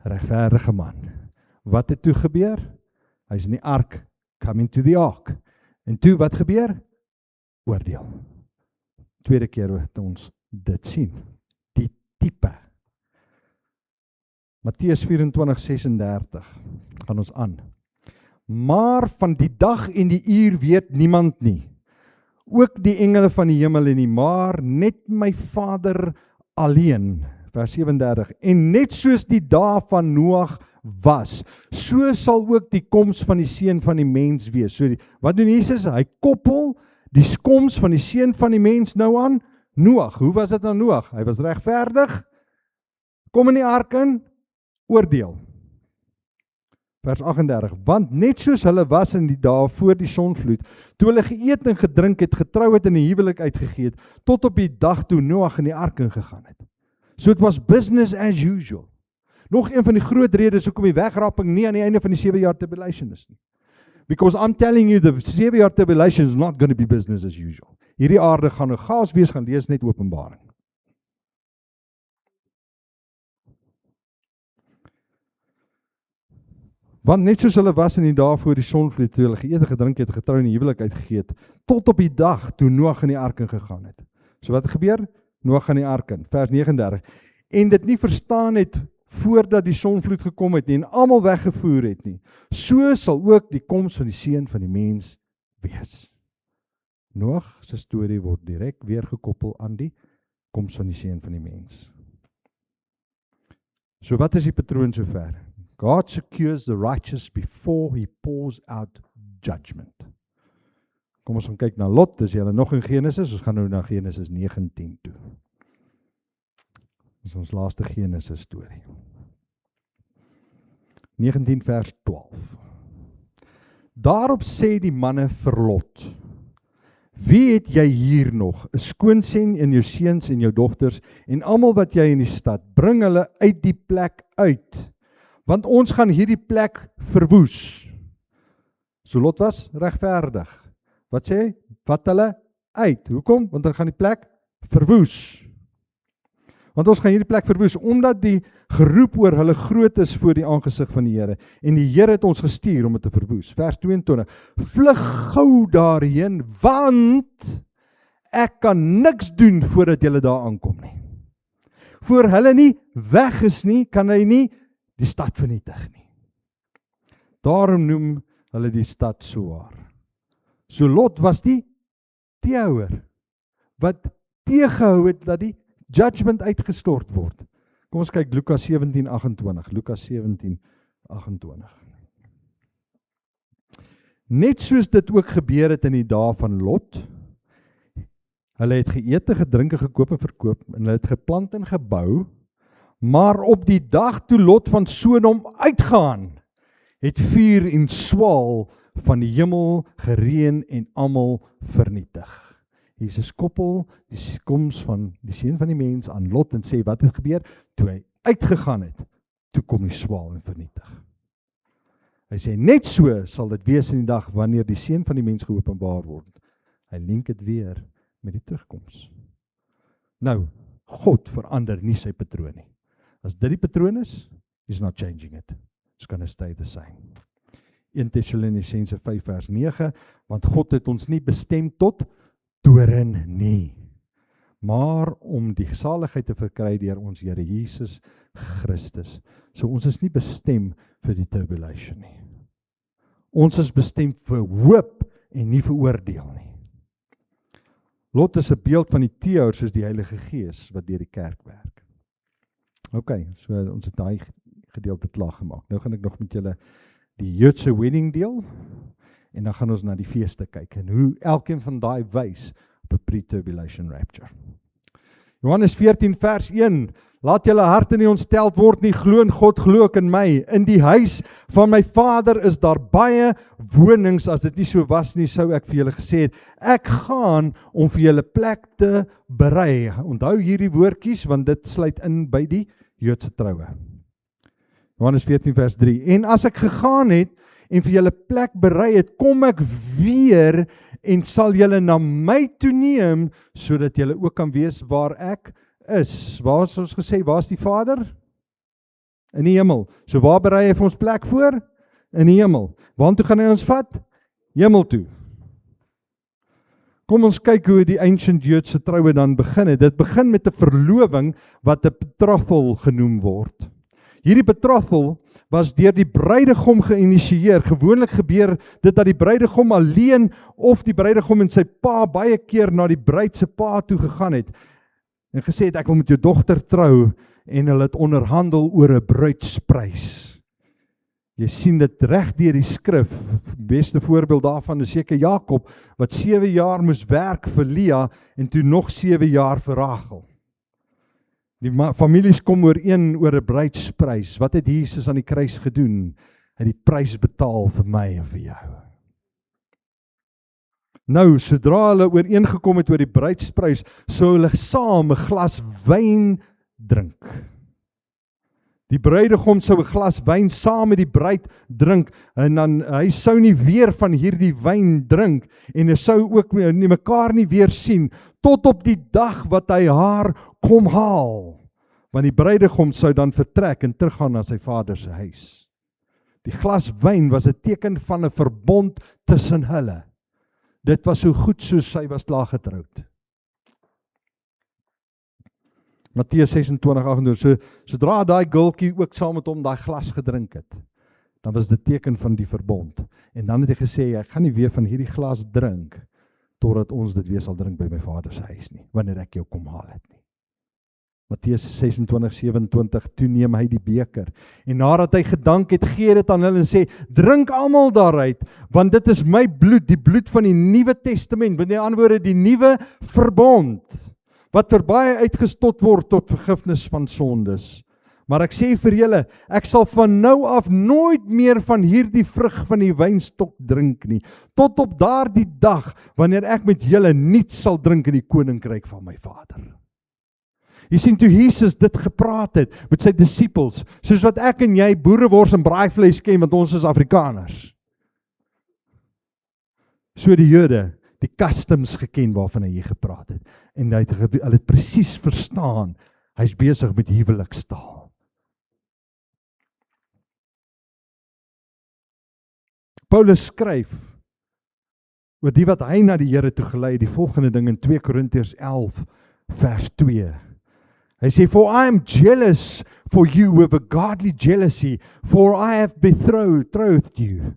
regverdige man. Wat het toe gebeur? Hy's in die ark, coming to the ark. En toe, wat gebeur? Oordeel. Tweede keer wat ons dit sien. Die tipe. Matteus 24:36 gaan ons aan. Maar van die dag en die uur weet niemand nie. Ook die engele van die hemel en nie, maar net my Vader alleen. Vers 37. En net soos die dae van Noag was, so sal ook die koms van die seun van die mens wees. So wat doen Jesus? Hy koppel die koms van die seun van die mens nou aan Noag. Hoe was dit aan Noag? Hy was regverdig. Kom in die ark in, oordeel. Vers 38, want net soos hulle was in die dae voor die sonvloed, toe hulle geëet en gedrink het, getrou het en 'n huwelik uitgegee het, tot op die dag toe Noag in die ark ingegaan het. So it was business as usual. Nog een van die groot redes hoekom die wegraping nie aan die einde van die 7 jaar tribulation is nie. Because I'm telling you, the 7 jaar tribulation is not going to be business as usual. Hierdie aarde gaan 'n chaos wees, gaan lees net Openbaring. Want net soos hulle was in die dae voor die sonvloed, toe hulle geëet en gedrink het, getrou en 'n huwelik uitgegee het, tot op die dag toe Noag in die ark ingegaan het. So wat gebeur? Noag gaan in die ark in, vers 39. En dit nie verstaan het voordat die sonvloed gekom het nie en almal weggevoer het nie. So sal ook die koms van die seun van die mens wees. Noag se storie word direk weer gekoppel aan die koms van die seun van die mens. So wat is die patroon sover? God secures the righteous before he pours out judgment. Kom ons gaan kyk na Lot, dis julle nog in Genesis, ons gaan nou na Genesis 19 toe. Dis ons laaste Genesis storie. 19 vers 12. Daarop sê die manne vir Lot, wie het jy hier nog, 'n skoonseun en jou seuns en jou dogters, en almal wat jy in die stad, bring hulle uit die plek uit, want ons gaan hierdie plek verwoes. So Lot was regverdig. Wat sê hy? Vat hulle uit. Hoekom? Want hulle gaan die plek verwoes. Want ons gaan hierdie plek verwoes, omdat die geroep oor hulle groot is voor die aangesig van die Here. En die Here het ons gestuur om dit te verwoes. Vers 22. Vlug gou daarheen, want ek kan niks doen voordat julle daar aankom nie. Voor hulle nie weg is nie, kan hy nie die stad vernietig nie. Daarom noem hulle die stad Soar. So Lot was die teehouer, wat teëgehou het dat die judgment uitgestort word. Kom ons kyk Lukas 17:28. Lukas 17:28. Net soos dit ook gebeur het in die dae van Lot. Hulle het geëte, gedrink en gekoop en verkoop, en hulle het geplant en gebou, maar op die dag toe Lot van Sodom uitgaan, het vuur en swaal van die hemel gereën en almal vernietig. Jesus koppel die koms van die seun van die mens aan Lot en sê, wat het gebeur? Toe hy uitgegaan het, toe kom die swaal en vernietig. Hy sê, net so sal dit wees in die dag wanneer die seun van die mens geopenbaar word. Hy link dit weer met die terugkoms. Nou, God verander nie sy patroon nie. As dit die patroon is, he's not changing it. It's going to stay the same. 1 Tessalonisense 5 vers 9, want God het ons nie bestem tot toorn nie, maar om die saligheid te verkry deur ons Here Jesus Christus. So ons is nie bestem vir die tribulation nie. Ons is bestem vir hoop en nie vir oordeel nie. Lot is 'n beeld van die teehouer soos die Heilige Gees wat deur die kerk werk. OK, so ons het daai gedeelte klaar gemaak. Nou gaan ek nog met julle die Joodse wedding deel en dan gaan ons na die feeste kyk en hoe elkeen van daai wys op 'n pre-tribulation rapture. Johannes 14 vers 1, laat julle harte nie ontsteld word nie, glo in God, glo ook in my. In die huis van my Vader is daar baie wonings, as dit nie so was nie, sou ek vir julle gesê het, ek gaan om vir julle plek te berei. Onthou hierdie woordjies, want dit sluit in by die Joodse troue. Johannes 14 vers 3, en as ek gegaan het, en vir julle plek berei het, kom ek weer, en sal julle na my toe neem, sodat julle ook kan wees waar ek is. Waar is ons gesê, waar is die Vader? In die hemel. So waar berei hy vir ons plek voor? In die hemel. Waartoe gaan hy ons vat? Hemel toe. Kom ons kyk hoe die ancient Joodse troue dan begin het. Dit begin met 'n verloving wat 'n betrothal genoem word. Hierdie betrothal was deur die bruidegom geïnisieer. Gewoonlik gebeur dit dat die bruidegom alleen of die bruidegom en sy pa baie keer na die bruid se pa toe gegaan het en gesê het, ek wil met jou dogter trou, en hulle het onderhandel oor 'n bruidsprys. Jy sien dit reg deur die skrif. Beste voorbeeld daarvan is seker Jakob, wat 7 jaar moes werk vir Lea en toe nog 7 jaar vir Rachel. Die families kom ooreen oor 'n bruidsprys. Wat het Jesus aan die kruis gedoen? Hy het die prys betaal vir my en vir jou. Nou, sodra hulle ooreengekom het oor die bruidsprys, sou hulle saam 'n glas wyn drink. Die bruidegom sou 'n glas wyn saam met die bruid drink, en dan hy sou nie weer van hierdie wyn drink, en hy sou ook nie mekaar nie weer sien, tot op die dag wat hy haar kom haal. Want die bruidegom sou dan vertrek en teruggaan na sy vader se huis. Die glas wyn was 'n teken van 'n verbond tussen hulle. Dit was so goed soos sy was klaar getroud. Matteus 26:28, sodra daai gultjie ook saam met hom daai glas gedrink het, dan was dit teken van die verbond. En dan het hy gesê, ek gaan nie weer van hierdie glas drink, totdat ons dit weer sal drink by my vader se huis nie, wanneer ek jou kom haal het nie. Matteus 26:27, toe neem hy die beker, en nadat hy gedank het, gee dit aan hulle en sê, drink almal daaruit, want dit is my bloed, die bloed van die Nuwe Testament, met die ander woorde, die nuwe verbond, wat vir baie uitgestot word tot vergifnis van sondes. Maar ek sê vir julle, ek sal van nou af nooit meer van hierdie vrug van die wynstok drink nie, tot op daardie dag, wanneer ek met julle nuut sal drink in die koninkryk van my Vader. Jy sien, toe Jesus dit gepraat het met sy disippels, soos wat ek en jy boerewors en braaivleis ken, want ons is Afrikaners. So die Jode, die customs geken waarvan hy hier gepraat het. En hy het presies verstaan, hy is besig met huwelikstaal. Paulus skryf oor die wat hy na die Here toe gelei, die volgende ding in 2 Korintiërs 11 vers 2. Hy sê, for I am jealous for you with a godly jealousy, for I have betrothed you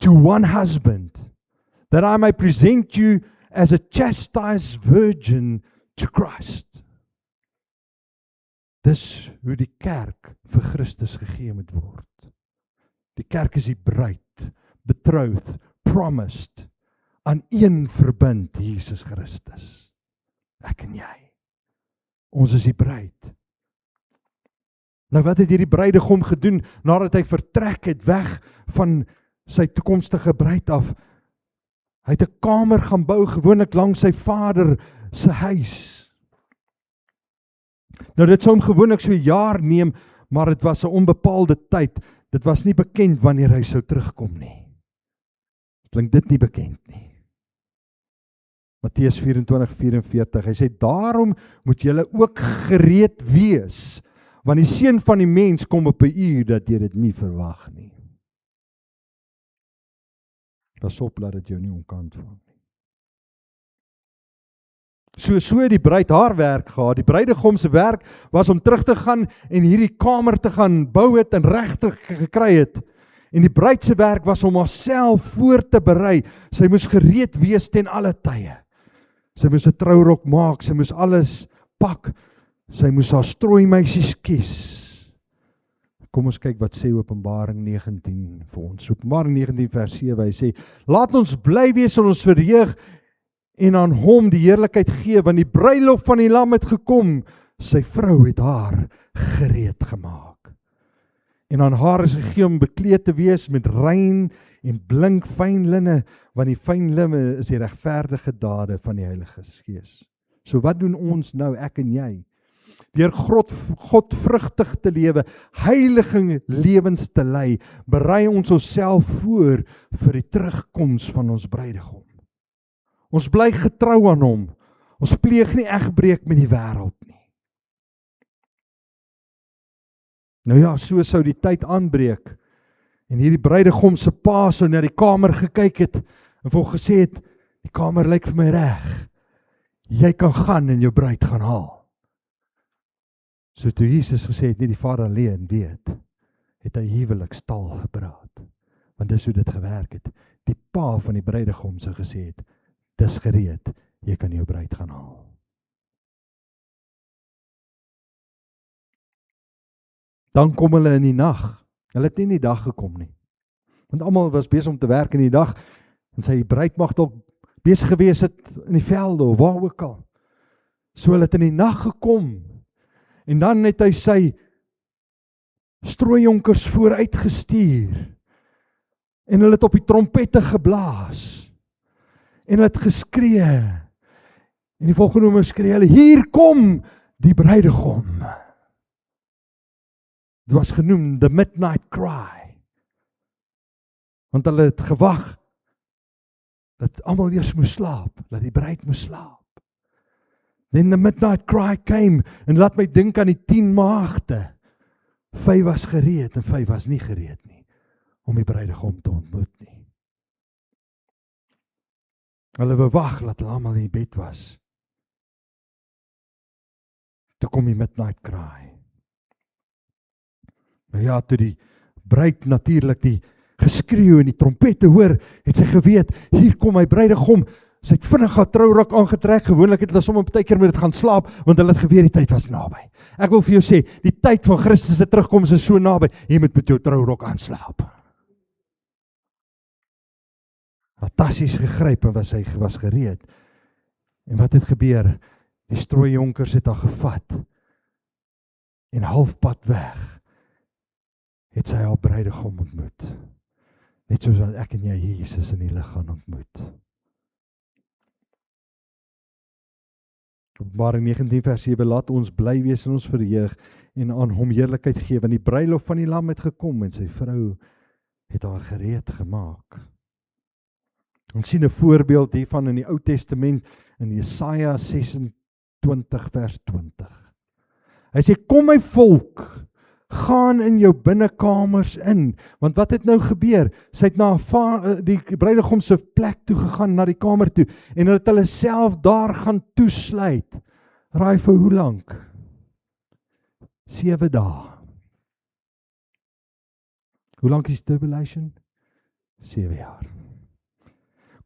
to one husband, that I may present you as a chastised virgin to Christ. Dis hoe die kerk vir Christus gegee moet word. Die kerk is die bruid, betrothed, promised, aan een verbind, Jesus Christus. Ek en jy. Ons is die bruid. Nou wat het hierdie bruidegom gedoen, nadat hy vertrek het weg van sy toekomstige bruid af? Hy het 'n kamer gaan bou, gewoonlik langs sy vader se huis. Nou dit sou hom gewoonlik so 'n jaar neem, maar dit was 'n onbepaalde tyd. Dit was nie bekend wanneer hy sou terugkom nie. Klink dit nie bekend nie. Matteus 24:44, hy sê, daarom moet julle ook gereed wees, want die seun van die mens kom op 'n uur dat jy dit nie verwag nie. Pas op, laat dit jou nie onkant vang nie. So het die bruid haar werk gehad. Die bruidegom se werk was om terug te gaan en hierdie kamer te gaan bou het en regtig gekry het. En die bruid se werk was om haarself voor te berei. Sy moes gereed wees ten alle tye. Sy moes 'n trourok maak, sy moes alles pak. Sy moes haar strooimeisies kies. Kom ons kyk wat sê Openbaring 19 vir ons. Openbaring 19 vers 7, hy sê, laat ons bly wees en ons verheug en aan hom die heerlikheid gee, want die bruilof van die lam het gekom, sy vrou het haar gereed gemaak. En aan haar is gegee om bekleed te wees met rein en blink fyn linne, want die fyn linne is die regverdige dade van die Heilige Gees. So wat doen ons nou, ek en jy? Deur godvrugtig te lewe, heilige lewens te lei, berei ons onsself voor vir die terugkoms van ons bruidegom. Ons bly getrou aan hom. Ons pleeg nie egbreek met die wêreld nie. Nou ja, so sou die tyd aanbreek en hierdie bruidegom se pa sou na die kamer gekyk het en vir hom gesê het, die kamer lyk vir my reg. Jy kan gaan en jou bruid gaan haal. So toe Jesus gesê het, nie die Vader alleen weet, het hy huwelikstaal gepraat. Want dis hoe dit gewerk het. Die pa van die bruidegom sou gesê het, dis gereed, jy kan jou bruid gaan haal. Dan kom hulle in die nag. Hulle het nie in die dag gekom nie. Want almal was besig om te werk in die dag, en sy bruid mag dalk besig gewees het in die velde, of waar ook al. So hulle het in die nag gekom, en dan het hy sy strooijonkers vooruit gestuur, en hulle het op die trompette geblaas, en hulle het geskree, en die volgende oomblik skree hulle, hier kom die bruidegom. Dit was genoem the midnight cry, want hulle het gewag, dat almal eers moes slaap, dat die bruid moes slaap. Then the midnight cry came, en laat my dink aan die 10 maagde. 5 was gereed, en 5 was nie gereed nie, om die bruidegom te ontmoet nie. Hulle bewag, dat hulle almal in die bed was. Toe kom die midnight cry. Nou ja, toe die bruid natuurlik die geskreeu en die trompette hoor, het sy geweet, hier kom my bruidegom. Sy het vinnig haar trourok aangetrek, gewoonlik het hulle sommer partykeer met dit gaan slaap, want hulle het geweet die tyd was naby. Ek wil vir jou sê, die tyd van Christus se terugkoms is so naby, jy moet met jou trourok aanslaap. Fantasties gegryp en sy was gereed. En wat het gebeur? Die strooijonkers het haar gevat, en halfpad weg, het sy haar bruidegom ontmoet. Net soos wat ek en jy Jesus in die lig gaan ontmoet. Openbaring 19 vers 7, laat ons bly wees in ons verheug en aan hom heerlikheid gee, want die bruilof van die lam het gekom en sy vrou het haar gereed gemaak. Ons sien 'n voorbeeld hiervan in die Ou Testament in Jesaja 26 vers 20. Hy sê, kom my volk, gaan in jou binnekamers in, want wat het nou gebeur? Sy het na die bruidegom se plek toe gegaan, na die kamer toe, en hulle het hulle self daar gaan toesluit. Raai vir hoe lank? 7 dae. Hoe lank is tribulation? 7 jaar.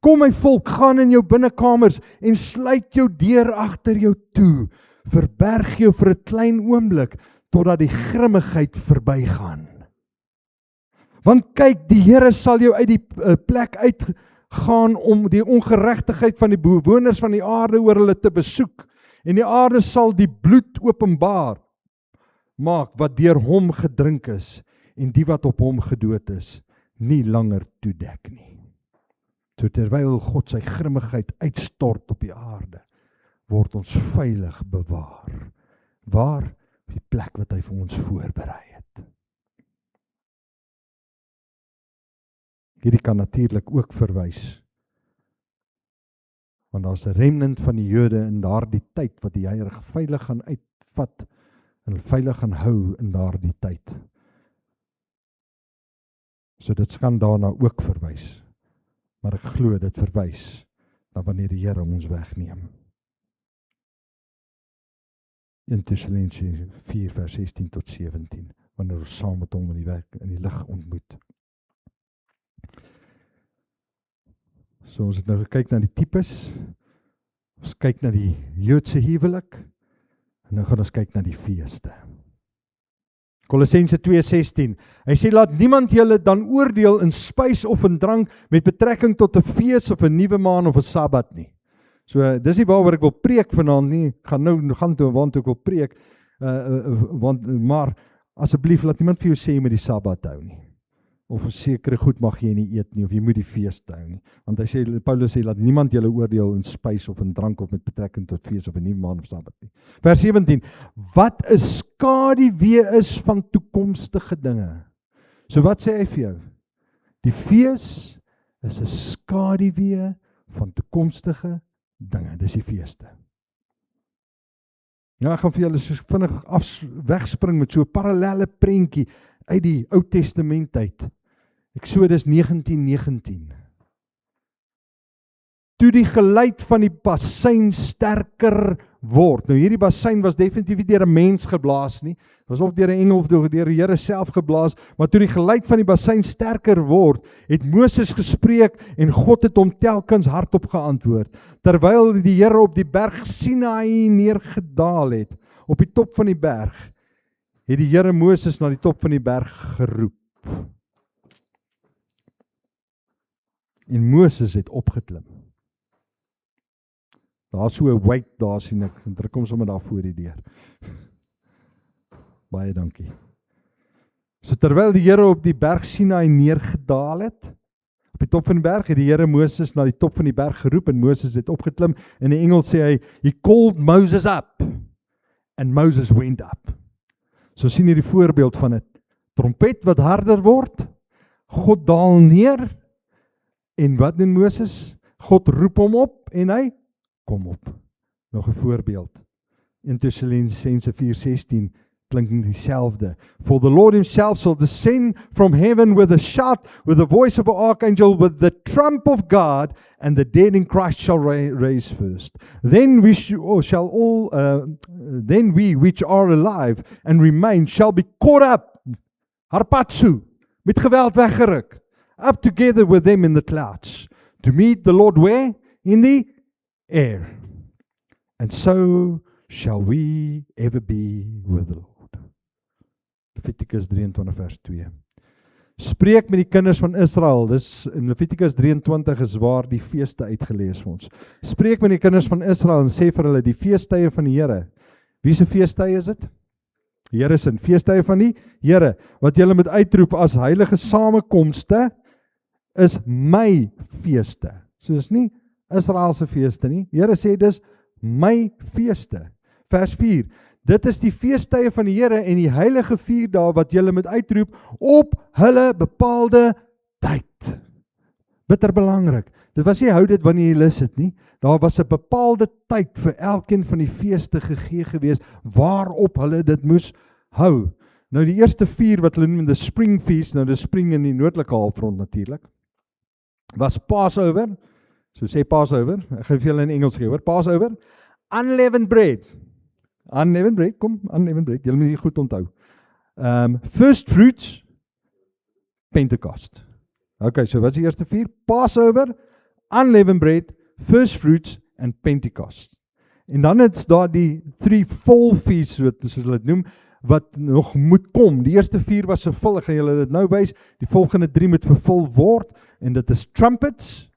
Kom my volk, gaan in jou binnekamers en sluit jou deur agter jou toe. Verberg jou vir 'n klein oomblik totdat die grimmigheid verbygaan. Want kyk, die Here sal jou uit die plek uitgaan om die ongeregtigheid van die bewoners van die aarde oor hulle te besoek. En die aarde sal die bloed openbaar maak wat deur hom gedrink is en die wat op hom gedood is, nie langer toedek nie. So terwyl God sy grimmigheid uitstort op die aarde, word ons veilig bewaar. Waar? Die plek wat hy vir ons voorberei het. Hierdie kan natuurlik ook verwys, want daar's 'n remnant van die Jode in daardie tyd wat die Here veilig gaan uitvat en veilig gaan hou in daardie tyd. So dit kan daarna ook verwys, maar ek glo dit verwys na wanneer die Here ons wegneem. 1 Tessalonisense 4 vers 16 tot 17, wanneer ons saam met hom in die lig ontmoet. So ons het nou gekyk na die tipes, ons kyk na die Joodse huwelik, en nou gaan ons kyk na die feeste. Kolossense 2:16, hy sê, laat niemand julle dan oordeel in spys of in drank met betrekking tot 'n fees of 'n nuwe maan of 'n Sabbat nie. So, dis nie waaroor ek wil preek vanaand nie, ek gaan toe want ek wil preek, maar asseblief laat niemand vir jou sê jy moet die Sabbat hou nie. Of sekere goed mag jy nie eet nie, of jy moet die fees hou nie. Want hy sê, Paulus sê, laat niemand julle oordeel in spys of in drank of met betrekking tot fees of 'n nuwe maan of Sabbat nie. Vers 17, wat 'n skaduwee is van toekomstige dinge. So wat sê hy vir jou? Die fees is 'n skaduwee van toekomstige dinge, dis die feeste. Ja, ek gaan vir julle so vinnig wegspring met so 'n parallelle prentjie uit die Ou Testament uit. Eksodus 19:19. Toe die geluid van die bassein sterker word. Nou hierdie bassein was definitief nie deur 'n mens geblaas nie. Dit was of deur 'n engel of deur die Here self geblaas, maar toe die geluid van die bassein sterker word, het Moses gespreek en God het hom telkens hardop geantwoord. Terwyl die Here op die berg Sinaï neergedaal het, op die top van die berg, het die Here Moses na die top van die berg geroep. En Moses het opgeklim. Daar so 'n weight daar sien ek, en druk hom sommer daar voor die deur. Baie dankie. So terwyl die Here op die berg Sinaï neergedaal het, op die top van die berg, het die Here Moses na die top van die berg geroep, en Moses het opgeklim, en die engel sê hy, he called Moses up, and Moses went up. So sien jy die voorbeeld van 'n trompet wat harder word, God daal neer, en wat doen Moses? God roep hom op, en hy kom op. Nog 'n voorbeeld. 1 Tessalonisense 4:16 klink dieselfde. For the Lord himself shall descend from heaven with a shout, with the voice of an archangel, with the trump of God, and the dead in Christ shall raise first. Then we which are alive and remain shall be caught up, harpatsu, met geweld weggeruk, up together with them in the clouds, to meet the Lord where? In the air. And so shall we ever be with the Lord. Levitikus 23 vers 2. Spreek met die kinders van Israel, dis in Levitikus 23 is waar die feeste uitgelees vir ons. Spreek met die kinders van Israel en sê vir hulle die feestydde van die Here. Wie se feestydde is dit? Die Here se feestydde van die Here, wat julle moet uitroep as heilige samekomste, is my feeste. So dis nie Israel se feeste nie. Die Here sê dis my feeste. Vers 4. Dit is die feestydde van die Here en die heilige 4 dae wat julle moet uitroep op hulle bepaalde tyd. Bitter belangrik. Dit was nie hou dit wanneer jy lus het nie. Daar was 'n bepaalde tyd vir elkeen van die feeste gegee gewees waarop hulle dit moes hou. Nou die eerste 4 wat hulle noem die spring feast, nou die spring in die noordelike halfrond natuurlik, was Passover. So sê Passover, ek gaan vir julle in Engels gee, hoor. Passover, unleavened bread. Unleavened bread, kom, unleavened bread, julle moet hier goed onthou. First fruits, Pentecost. Okay, so wat is die eerste 4? Passover, unleavened bread, first fruits en Pentecost. En dan is daar die 3 fall feasts, soos hulle dit noem, wat nog moet kom. Die eerste 4 was vervul, ek gaan julle dit nou wys, die volgende 3 moet vervul word, en dit is trumpets,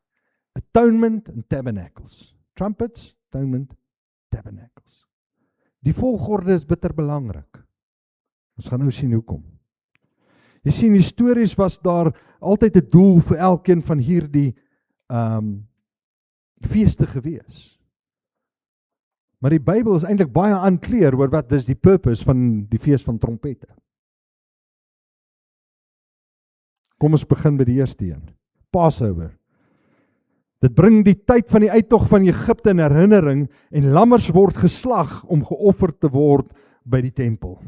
atonement en tabernacles. Trumpets, atonement, tabernacles. Die volgorde is bitter belangrik. Ons gaan nou sien hoekom. Jy sien, histories was daar altyd 'n doel vir elkeen van hierdie feeste gewees. Maar die Bybel is eintlik baie unclear oor wat is die purpose van die fees van trompette. Kom ons begin by die eerste een. Passover. Dit bring die tyd van die uittog van Egipte in herinnering en lammers word geslag om geoffer te word by die tempel.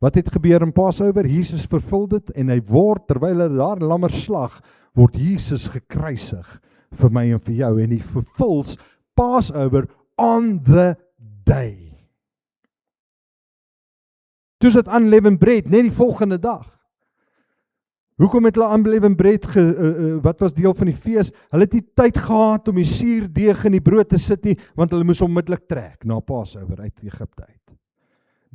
Wat het gebeur in Passover? Jesus vervul dit en hy word, terwyl hy daar lammers slag, word Jesus gekruisig vir my en vir jou en hy vervuls Passover on the day. Toe is dit unleavened bread, net die volgende dag. Hoekom het hulle unleavened bread, wat was deel van die fees? Hulle het nie tyd gehad om die suurdeeg in die brood te sit nie, want hulle moes onmiddellik trek na Passover uit Egipte uit.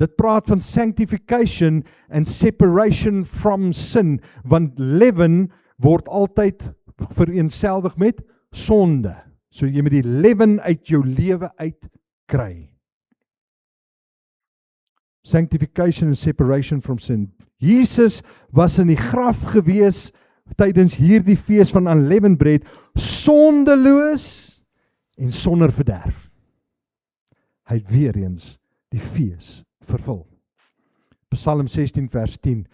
Dit praat van sanctification and separation from sin, want leaven word altyd vereenselwig met sonde. So jy moet die leaven uit jou lewe uit kry. Sanctification and separation from sin. Jesus was in die graf gewees tydens hierdie fees van unleavened bread, sondeloos en sonder verderf. Hy het weer eens die fees vervul. Psalm 16 vers 10.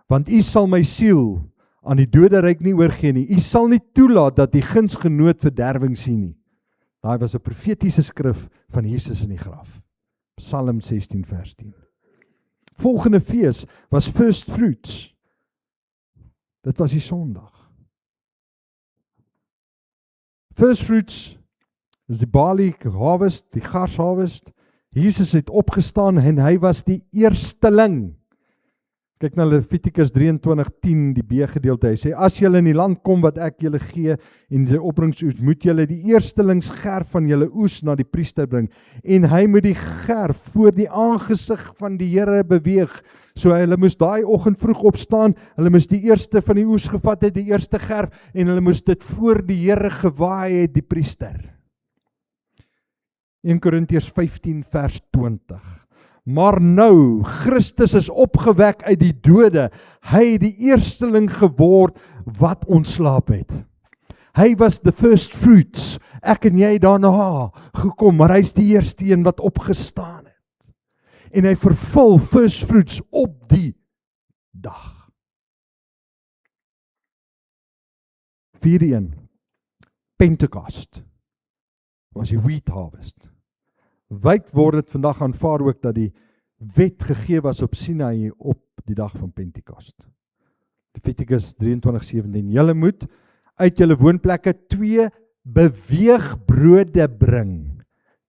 Want U sal my siel aan die doderyk nie oorgee nie. U sal nie toelaat dat die gunsgenoot verderwing sien nie. Daai was 'n profetiese skrif van Jesus in die graf. Psalm 16 vers 10. Volgende fees was first fruits. Dit was die Sondag. First fruits is die barley harvest, die gars harvest. Jesus het opgestaan en hy was die eersteling. Kyk na Levitikus 23:10, die B-gedeelte. Hy sê, as julle in die land kom wat ek julle gee, en die opbrengsoes, moet julle die eerstelingsgerf van julle oes na die priester bring. En hy moet die gerf voor die aangesig van die Here beweeg. So hulle moes daai oggend vroeg opstaan, hulle moes die eerste van die oes gevat het, die eerste gerf, en hulle moes dit voor die Here gewaai het, die priester. 1 Korintiërs 15 vers 20. Maar nou, Christus is opgewek uit die dode. Hy het die eersteling geword wat ontslaap het. Hy was the first fruits. Ek en jy daarna gekom, maar hy is die eerste een wat opgestaan het. En hy vervul first fruits op die dag. 4:1 Pentecost was die wheat harvest. Wyd word dit vandag aanvaar ook dat die wet gegee was op Sinai op die dag van Pentecost. Levitikus 23:17. Julle moet uit julle woonplekke 2 beweegbrode bring.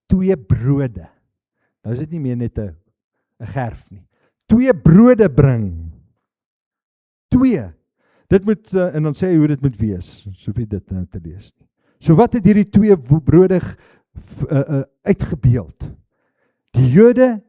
2 brode. Nou is dit nie meer net 'n gerf nie. 2 brode bring. 2. Dit moet, en dan sê hy hoe dit moet wees, soveel dit nou te lees nie. So wat het hierdie 2 brode uitgebeeld? Die Jode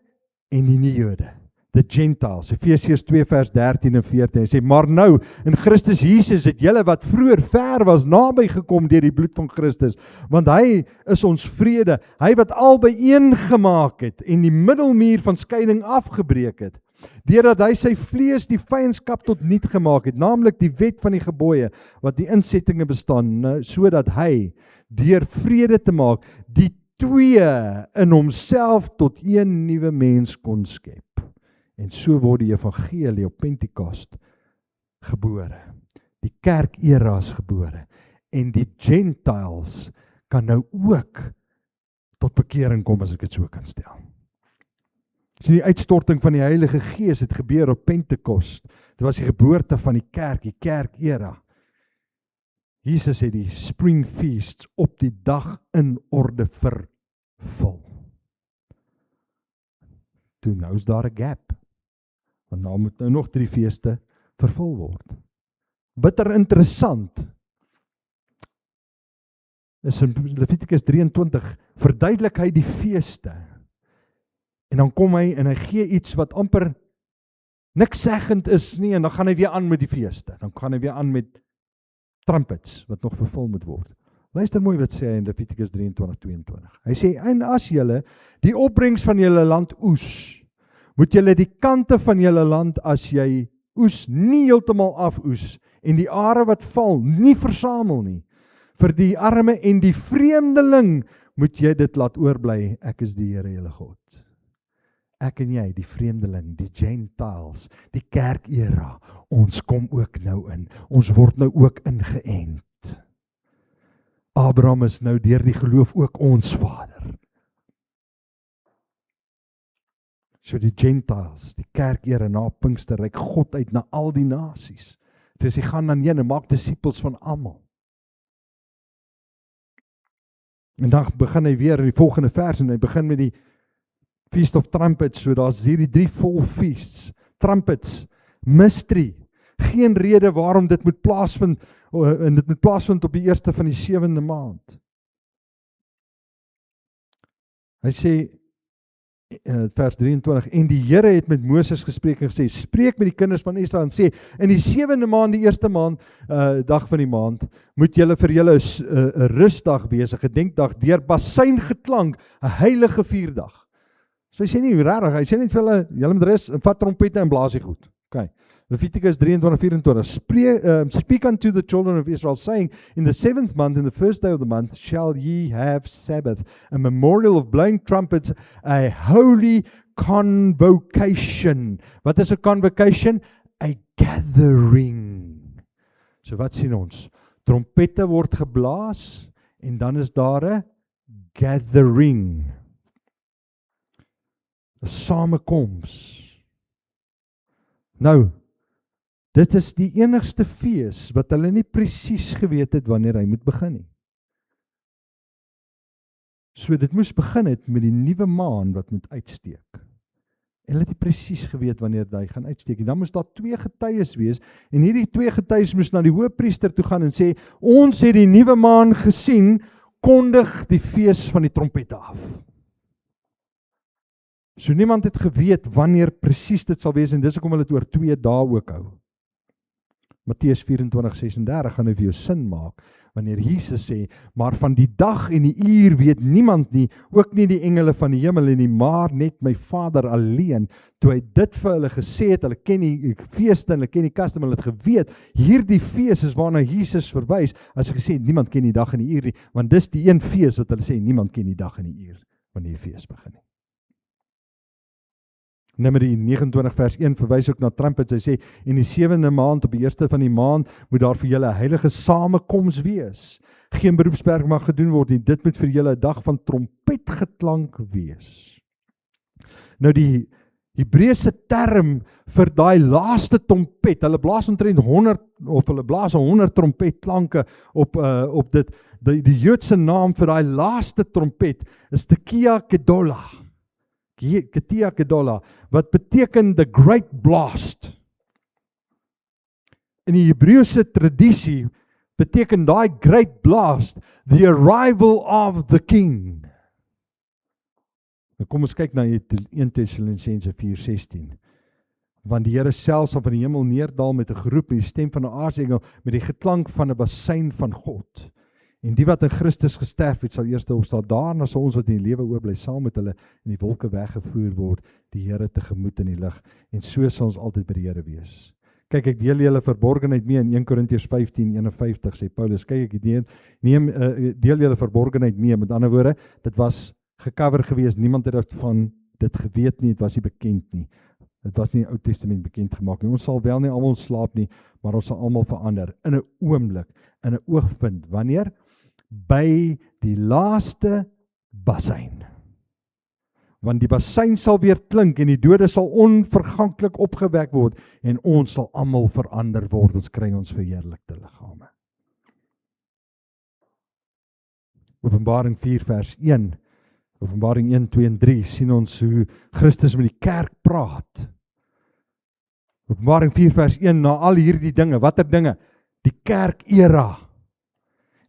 en die nie-Jode. The Gentiles. Efesiërs 2 vers 13 en 14. Hy sê, maar nou, in Christus Jesus het julle wat vroeër ver was, naby gekom deur die bloed van Christus, want hy is ons vrede, hy wat albei een gemaak het, en die middelmuur van skeiding afgebreek het, deurdat hy sy vlees die vyandskap tot niet gemaak het, naamlik die wet van die gebooie, wat die insettinge bestaan, sodat hy, deur vrede te maak, die 2 in homself tot een nuwe mens kon skep. En so word die evangelie op Pentecost gebore. Die kerk-era is gebore. En die Gentiles kan nou ook tot bekering kom, as ek dit so kan stel. So die uitstorting van die Heilige Gees het gebeur op Pentecost. Dit was die geboorte van die kerk-era. Jesus het die spring feasts op die dag in orde vervul. Toe nou is daar 'n gap. Want nou moet nou nog 3 feeste vervul word. Bitter interessant. is in Levitikus 23, verduidelik hy die feeste. En dan kom hy en hy gee iets wat amper niks zeggend is nie, en dan gaan hy weer aan met die feeste. Dan gaan hy weer aan met trumpets, wat nog vervul moet word. Luister mooi wat sê hy in Levitikus 23:22. Hy sê, en as julle die opbrengs van julle land oes, moet julle die kante van julle land as jy oes, nie heeltemal afoes, en die are wat val, nie versamel nie. Vir die arme en die vreemdeling moet jy dit laat oorbly, ek is die Here julle God. Ek en jy, die vreemdeling, die Gentiles, die kerkera, ons kom ook nou in. Ons word nou ook ingeënt. Abraham is nou deur die geloof ook ons vader. So die Gentiles, die kerkera na Pinkster, reik God uit na al die nasies. Dus hy gaan dan heen en maak disippels van almal. En dan begin hy weer in die volgende vers, en hy begin met die Feast of Trumpets, so daar's hierdie 3 vol feasts, trumpets, mystery, geen rede waarom dit moet plaasvind, en dit moet plaasvind op die eerste van die 7de maand. Hy sê, vers 23, en die Here het met Moses gespreek en gesê, spreek met die kinders van Israel en sê, in die 7de maand, die eerste maand, dag van die maand, moet julle vir julle 'n rustdag wees, 'n gedenkdag, deur basyngetlank, 'n heilige vierdag. So hy sê nie rarig, hy sê net vir julle moet rus, en vat trompette en blaas die goed. Okay. Levitikus 23:24, speak unto the children of Israel, saying, in the 7th month, in the first day of the month, shall ye have Sabbath, a memorial of blowing trumpets, a holy convocation. Wat is 'n convocation? A gathering. So wat sien ons? Trompette word geblaas, en dan is daar 'n gathering. 'n samekoms. Nou, dit is die enigste fees wat hulle nie presies geweet het wanneer hy moet begin nie. So dit moes begin het met die nuwe maan wat moet uitsteek. En hulle het nie presies geweet wanneer hy gaan uitsteek nie. Dan moes daar 2 getuies wees, en hierdie 2 getuies moes na die hoëpriester toe gaan en sê, ons het die nuwe maan gesien, kondig die fees van die trompette af. So niemand het geweet wanneer presies dit sal wees, en dis hoekom hulle dit oor 2 dae ook hou. Matteus 24:36 gaan dit vir jou sin maak, wanneer Jesus sê, maar van die dag en die uur weet niemand nie, ook nie die engele van die hemel nie, maar net my Vader alleen. Toe hy dit vir hulle gesê het, hulle ken die feeste, hulle ken die custom, hulle het geweet, hierdie fees is waarna Jesus verwys, as hy gesê, niemand ken die dag en die uur nie, want dis die een fees wat hulle sê, niemand ken die dag en die uur, wanneer die fees begin nie. Numeri 29 vers 1 verwys ook na trumpets, hy sê, in die 7de maand, op die eerste van die maand, moet daar vir julle 'n heilige samekoms wees. Geen beroepswerk mag gedoen word nie, dit moet vir julle 'n dag van trompetgeklank wees. Nou die Hebreëse term vir daai laaste trompet, hulle blaas omtrent 100, of hulle blaas 100 trompetklanke op dit, die Joodse naam vir daai laaste trompet is Tekiah Gedolah. Tekiah Gedolah, wat beteken the great blast. In die Hebreëse tradisie beteken daai great blast the arrival of the king. Nou kom ons kyk na 1 Tessalonisense 4:16. Want die Here self sal van die hemel neerdal met 'n geroep, met die stem van 'n aartsengel, met die geklank van 'n basyn van God. En die wat in Christus gesterf het, sal eers opstaan. Daarna sal ons wat in die lewe oorbly, saam met hulle in die wolke weggevoer word, die Here tegemoet in die lig. En so sal ons altyd by die Here wees. Kyk, ek deel julle verborgenheid mee in 1 Korintiërs 15:51, sê Paulus. Kyk, ek deel julle verborgenheid mee. Met ander woorde, dit was gecover gewees, niemand het van dit geweet nie, dit was nie bekend nie. Dit was nie in die Ou Testament bekend gemaak nie. Ons sal wel nie almal slaap nie, maar ons sal almal verander in 'n oomblik, in 'n oogwink. Wanneer? By die laaste basyn. Want die basyn sal weer klink en die dode sal onverganklik opgewek word en ons sal almal verander word. Ons kry ons verheerlikte liggame. Openbaring 4 vers 1, Openbaring 1, 2 en 3 sien ons hoe Christus met die kerk praat. Openbaring 4 vers 1, na al hierdie dinge, watter dinge? Die kerk era.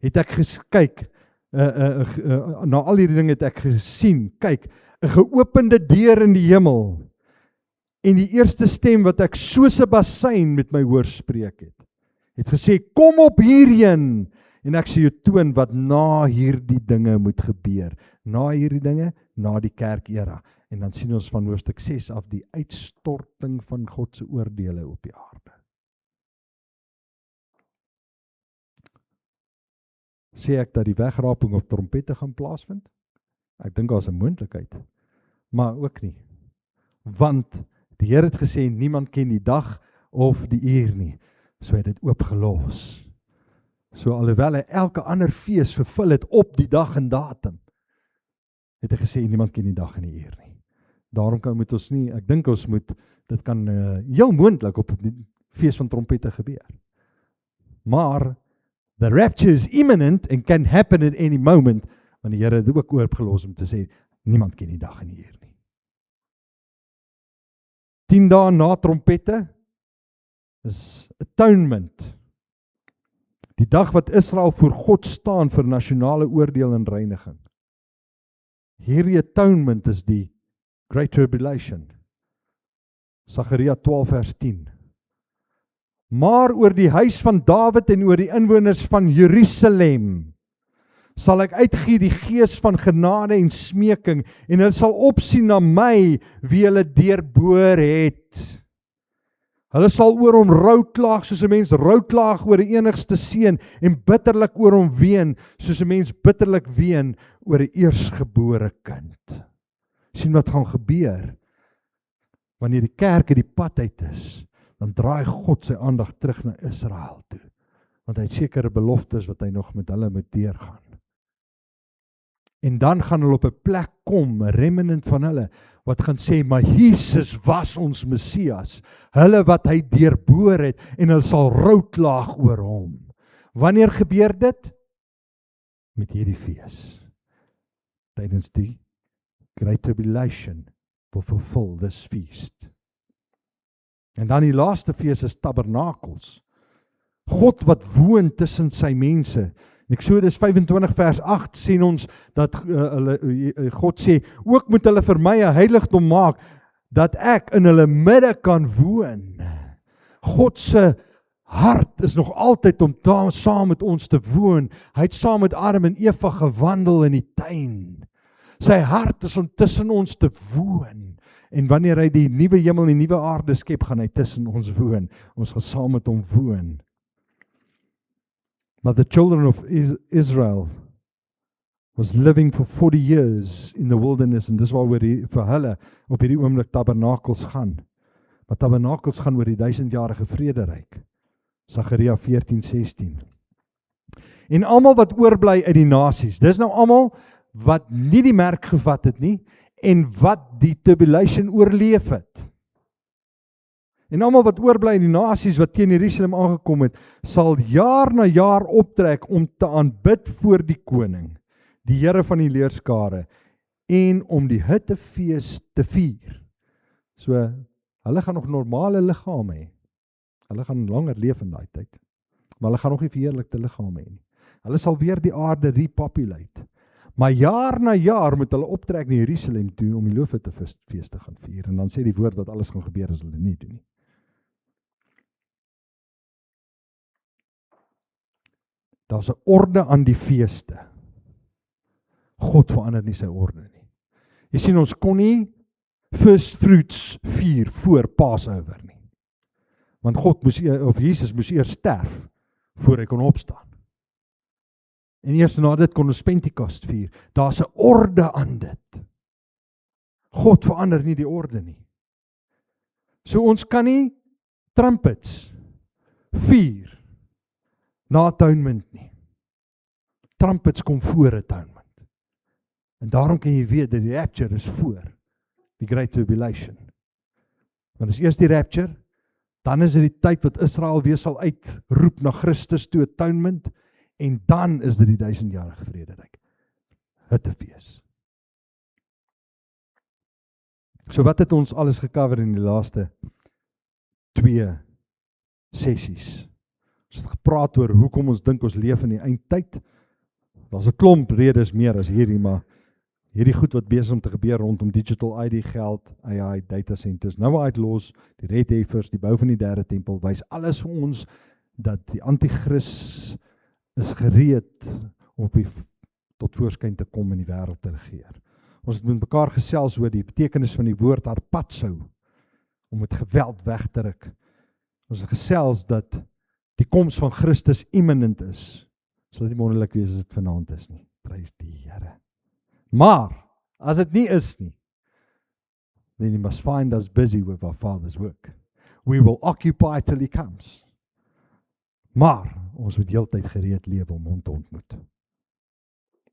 Het ek gekyk, na al hierdie dinge het ek gesien, kyk, 'n geopende deur in die hemel, en die eerste stem wat ek soos 'n bassein met my hoor spreek het gesê, kom op hierheen, en ek sê jou toon wat na hierdie dinge moet gebeur, na hierdie dinge, na die kerkera, en dan sien ons van hoofstuk 6 af die uitstorting van God se oordeele op die aarde. Sê ek dat die wegraping op trompette gaan plaasvind? Ek dink daar is 'n moontlikheid, maar ook nie. Want die Here het gesê, niemand ken die dag of die uur nie. So het dit oopgelos. So alhoewel hy elke ander fees vervul het op die dag en datum, het hy gesê, niemand ken die dag en die uur nie. Daarom moet ons nie, ek dink ons moet, dit kan heel moontlik op die fees van trompette gebeur. Maar the rapture is imminent and can happen at any moment, want die Here het ook oopgelos om te sê, niemand ken die dag en die uur nie. 10 dae na trompette is atonement. Die dag wat Israel voor God staan vir nasionale oordeel en reiniging. Hierdie atonement is die Great Tribulation. Sagaria 12 vers 10. Maar oor die huis van Dawid en oor die inwoners van Jerusalem sal ek uitgee die gees van genade en smeking, en hulle sal opsien na my wie hulle deurboor het. Hulle sal oor hom rouklaag soos 'n mens rouklaag oor 'n enigste seun, en bitterlik oor hom ween soos 'n mens bitterlik ween oor 'n eersgebore kind. Sien wat gaan gebeur wanneer die kerk uit die pad uit is, dan draai God sy aandag terug na Israel toe, want hy het sekere beloftes wat hy nog met hulle moet deurgaan. En dan gaan hulle op 'n plek kom, 'n remnant van hulle, wat gaan sê, maar Jesus was ons Messias, hulle wat hy deurboor het, en hulle sal rouklaag oor hom. Wanneer gebeur dit? Met hierdie fees. Tydens die Great Tribulation will fulfill this feast. En dan die laaste fees is Tabernakels. God wat woon tussen sy mense. In Eksodus 25 vers 8 sien ons dat God sê, ook moet hulle vir my 'n heiligdom maak, dat ek in hulle midde kan woon. God se hart is nog altyd om daar saam met ons te woon. Hy het saam met Adam en Eva gewandel in die tuin. Sy hart is om tussen ons te woon. En wanneer hy die nuwe hemel en die nuwe aarde skep, gaan hy tussen ons woon. Ons gaan saam met hom woon. But the children of Israel was living for 40 years in the wilderness, en dis waaroor vir hulle op hierdie oomblik tabernakels gaan. Maar tabernakels gaan oor die 1000-jarige vrederyk. Sagaria 14:16. En almal wat oorbly uit die nasies, dis nou almal wat nie die merk gevat het nie, en wat die tribulation oorleef het. En almal wat oorbly in die nasies wat teen Jerusalem aangekom het, sal jaar na jaar optrek om te aanbid voor die koning, die Here van die leerskare, en om die hittefees te vier. So, hulle gaan nog normale liggame hê. Hulle gaan langer leef in daai tyd. Maar hulle gaan nog nie verheerlikte liggame hê nie. Hulle sal weer die aarde repopulate. Maar jaar na jaar moet hulle optrek na Jerusalem toe om die loofhuttefees te gaan vier. En dan sê die woord wat alles gaan gebeur as hulle nie doen nie. Daar's 'n orde aan die feeste. God verander nie sy orde nie. Jy sien, ons kon nie first fruits vier voor Passover nie. Want Jesus moes eers sterf voor hy kon opstaan. En eers na dit kon ons Pentekost vier. Daar's 'n orde aan dit. God verander nie die orde nie. So ons kan nie trumpets vier na atonement nie. Trumpets kom voor atonement. En daarom kan jy weet dat die rapture is voor die Great Tribulation. Want as eers die rapture, dan is dit die tyd wat Israel weer sal uitroep na Christus toe, atonement, en dan is dit die 1000-jarige vrederyk. Hittefees. So wat het ons alles gecover in die laaste 2 sessies? Ons het gepraat oor hoekom ons dink ons leef in die eindtyd, Daar's 'n klomp redes meer as hierdie, maar hierdie goed wat besig om te gebeur rondom digital ID, geld, AI, data centers, nou uitlos, die red heifers, die bou van die derde tempel, wys alles vir ons dat die anti-kris is gereed om tot voorskyn te kom en die wêreld te regeer. Ons het met mekaar gesels oor die betekenis van die woord harpazo, om met geweld weg te ruk. Ons het gesels dat die koms van Christus imminent is. Sal dit nie wonderlik wees as dit vanaand is nie. Prys die Here. Maar, as dit nie is nie, then you must find us busy with our Father's work. We will occupy till he comes. Maar, ons moet heeltyd gereed lewe om hom te ontmoet.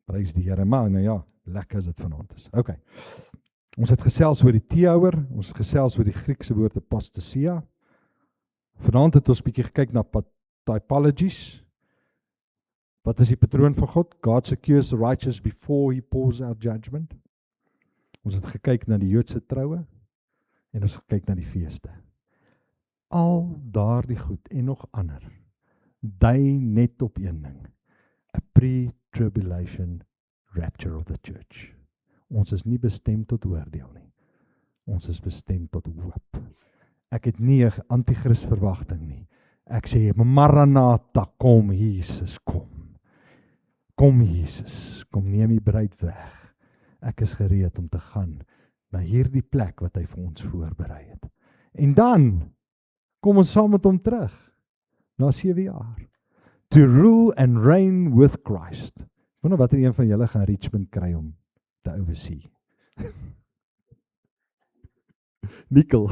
Prys die Here. Maar, nou ja, lekker as dit vanaand is. Okay. Ons het gesels oor die theower, ons het gesels oor die Griekse woord apostasia. Vanaand het ons bietjie gekyk na typologies. Wat is die patroon van God? God secures the righteous before he pours out judgment. Ons het gekyk na die Joodse troue en ons het gekyk na die feeste. Al daardie goed en nog ander dui net op een ding: a pre-tribulation rapture of the church. Ons is nie bestem tot oordeel nie. Ons is bestem tot hoop. Ek het nie 'n anti-kris verwagting nie. Ek sê, Maranatha, kom Jesus, kom. Kom Jesus, kom neem die bruid weg. Ek is gereed om te gaan na hierdie plek wat hy vir ons voorberei het. En dan kom ons saam met hom terug, na 7 jaar. To rule and reign with Christ. Ek wonder wat een van julle gaan Richmond kry om te oversee. Nikkel.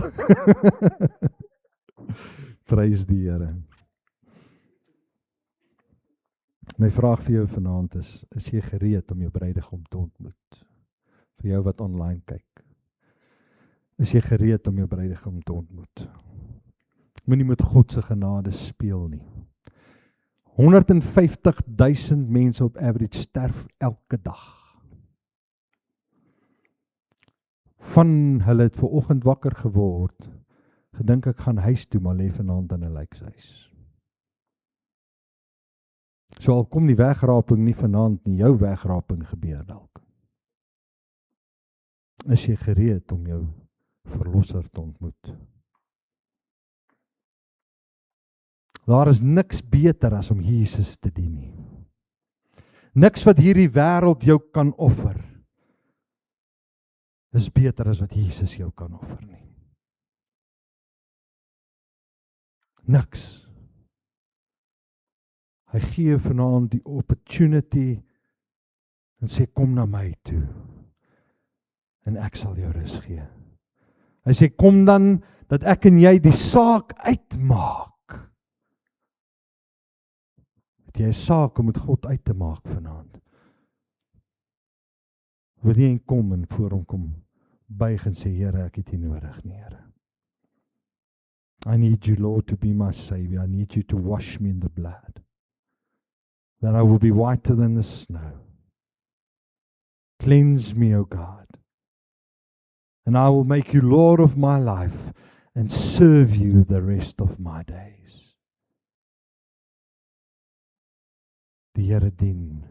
Prys die Here. My vraag vir jou vanaand is jy gereed om jou bruidegom te ontmoet? Vir jou wat online kyk. Is jy gereed om jou bruidegom te ontmoet? Moenie met God se genade speel nie. 150,000 mense op average sterf elke dag. Van hulle het vanoggend wakker geword, gedink ek gaan huis toe, maar lê vanaand in 'n lijkshuis. So al kom die wegraping nie vanaand nie, jou wegraping gebeur dalk. Is jy gereed om jou verlosser te ontmoet? Daar is niks beter as om Jesus te dien nie. Niks wat hierdie wêreld jou kan offer is beter as wat Jesus jou kan offer nie. Niks. Hy gee vanaand die opportunity en sê kom na my toe en ek sal jou rus gee. Hy sê kom dan dat ek en jy die saak uitmaak. Het jy 'n saak om met God uit te maak vanaand? Wil jy kom en voor hom kom buig en sê, Here, ek het U nodig nie, Here. I need you, Lord, to be my Savior. I need you to wash me in the blood, that I will be whiter than the snow. Cleanse me, O God, and I will make you Lord of my life and serve you the rest of my days. Die Here dien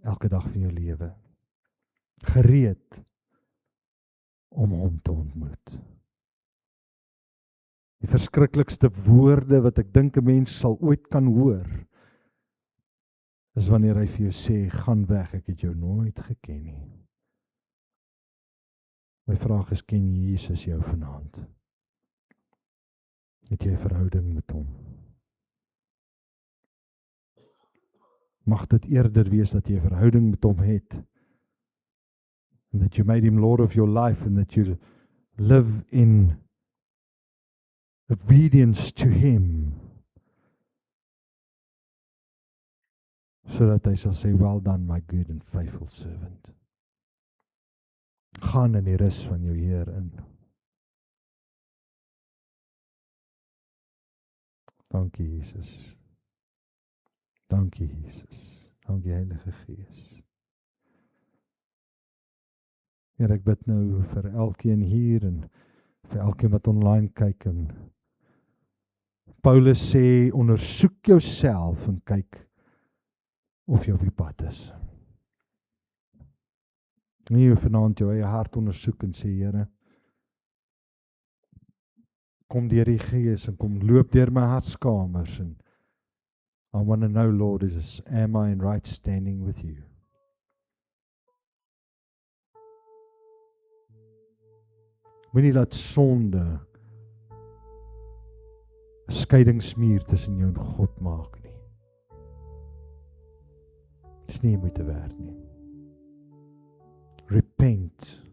elke dag van jou lewe, gereed om hom te ontmoet. Die verskriklikste woorde wat ek dink 'n mens sal ooit kan hoor, is wanneer hy vir jou sê, gaan weg, ek het jou nooit geken nie. My vraag is, ken Jesus jou vanaand? Het jy 'n verhouding met hom? Mag dit eerder wees dat jy 'n verhouding met hom het, and that you made him Lord of your life, and that you live in obedience to him, sodat hy sal sê, well done my good and faithful servant. Gaan in die rus van jou Heer in. Dankie Jesus. Dankie Jesus. Dankie Heilige Gees. Heer, ek bid nou vir elkeen hier en vir elkeen wat online kyk. En Paulus sê, ondersoek jouself en kyk of jy op die pad is. En jy vanaand jou eie hart ondersoek en sê, Here, kom deur die Gees en kom loop deur my hartskamers en I want to know, Lord, am I in right standing with you? Moenie laat sonde 'n skeidingsmuur tussen jou en God maak nie. Dis nie moeite werd nie. Repent.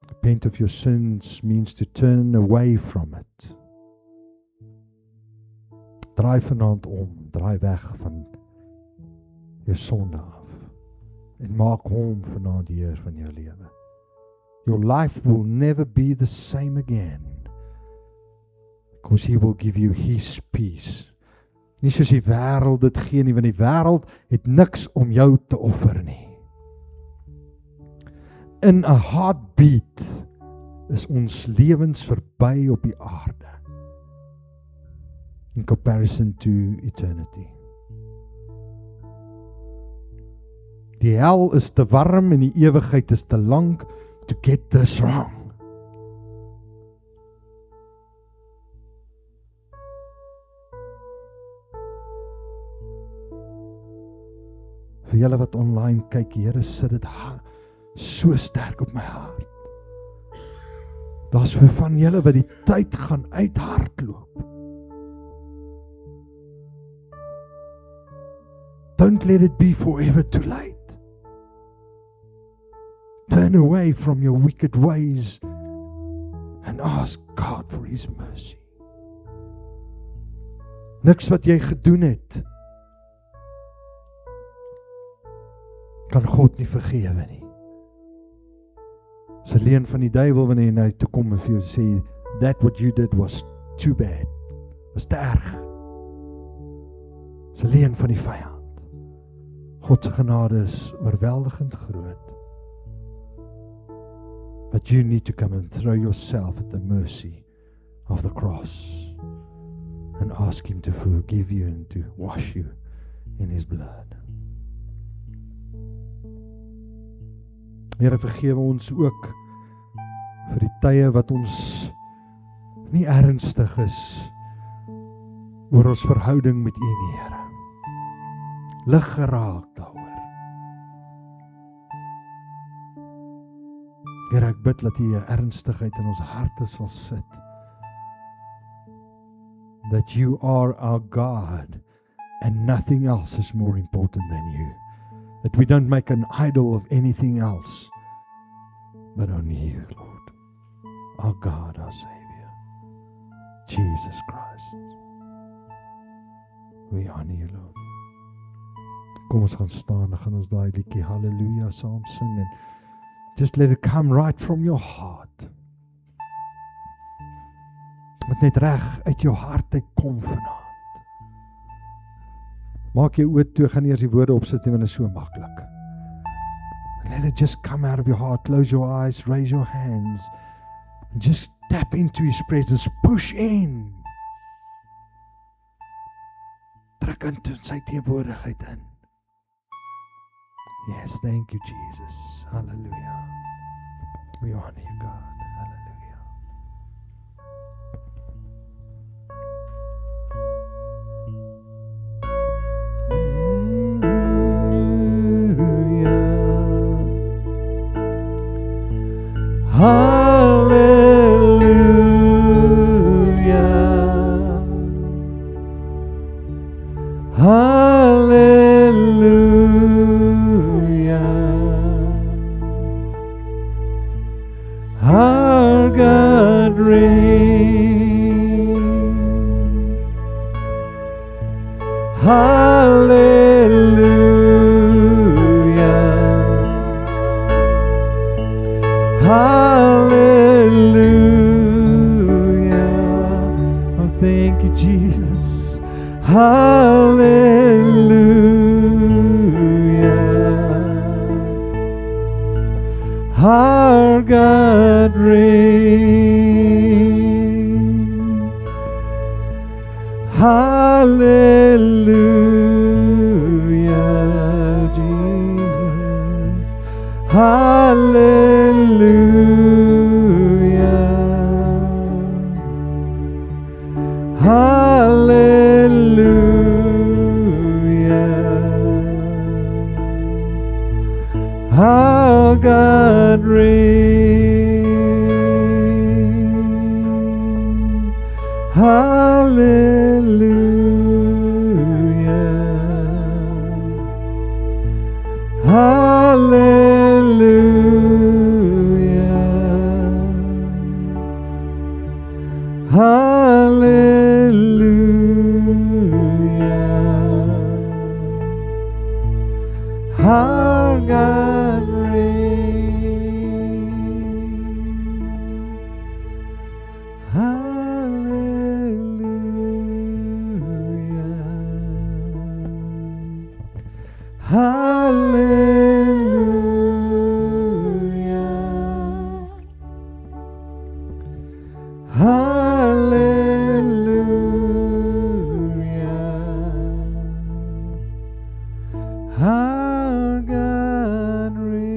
Repent of your sins means to turn away from it. Draai vanaand om, draai weg van jou sonde af en maak hom vanaand die Heer van jou lewe. Your life will never be the same again because He will give you His peace. Nie soos die wêreld dit gee nie, want die wêreld het niks om jou te offer nie. In 'n heartbeat is ons lewens verby op die aarde in comparison to eternity. Die hel is te warm en die ewigheid is te lank to get this wrong. Vir julle wat online kyk, Here, sit dit so sterk op my hart. Daar's vir van julle wat die tyd gaan uithardloop. Don't let it be forever too late. Turn away from your wicked ways and ask God for His mercy. Niks wat jy gedoen het kan God nie vergewe nie. Dis 'n leuen van die duiwel wanneer hy na jou toe kom en vir jou sê, that what you did was too bad. Was te erg. Dis 'n leuen van die vyand. God se genade is oorweldigend groot. But you need to come and throw yourself at the mercy of the cross and ask Him to forgive you and to wash you in His blood. Here, vergewe ons ook vir die tye wat ons nie ernstig is oor ons verhouding met U nie, Here. Lig geraak daaroor. Here, ek bid dat U 'n ernstigheid in ons harte sal sit. That You are our God and nothing else is more important than You. That we don't make an idol of anything else but only You, Lord. Our God, our Savior, Jesus Christ. We honor You, Lord. Kom ons gaan staan en gaan ons daai liedjie Hallelujah saam sing en just let it come right from your heart. Moet net reg uit jou hart uit kom vanaand. Maak jou oë toe, gaan eers die woorde opsit nie, want dit is so maklik. Let it just come out of your heart. Close your eyes, raise your hands and just tap into His presence. Push in. Druk in sy teenwoordigheid in. Yes, thank You, Jesus. Hallelujah. We honor You, God. Hallelujah. Hallelujah. Hallelujah. Our God reigns. Hallelujah. Hallelujah. Oh, thank You, Jesus. Hallelujah. Our God reigns. Hallelujah. Our God reigns. Hallelujah. Hallelujah. Our God reigns.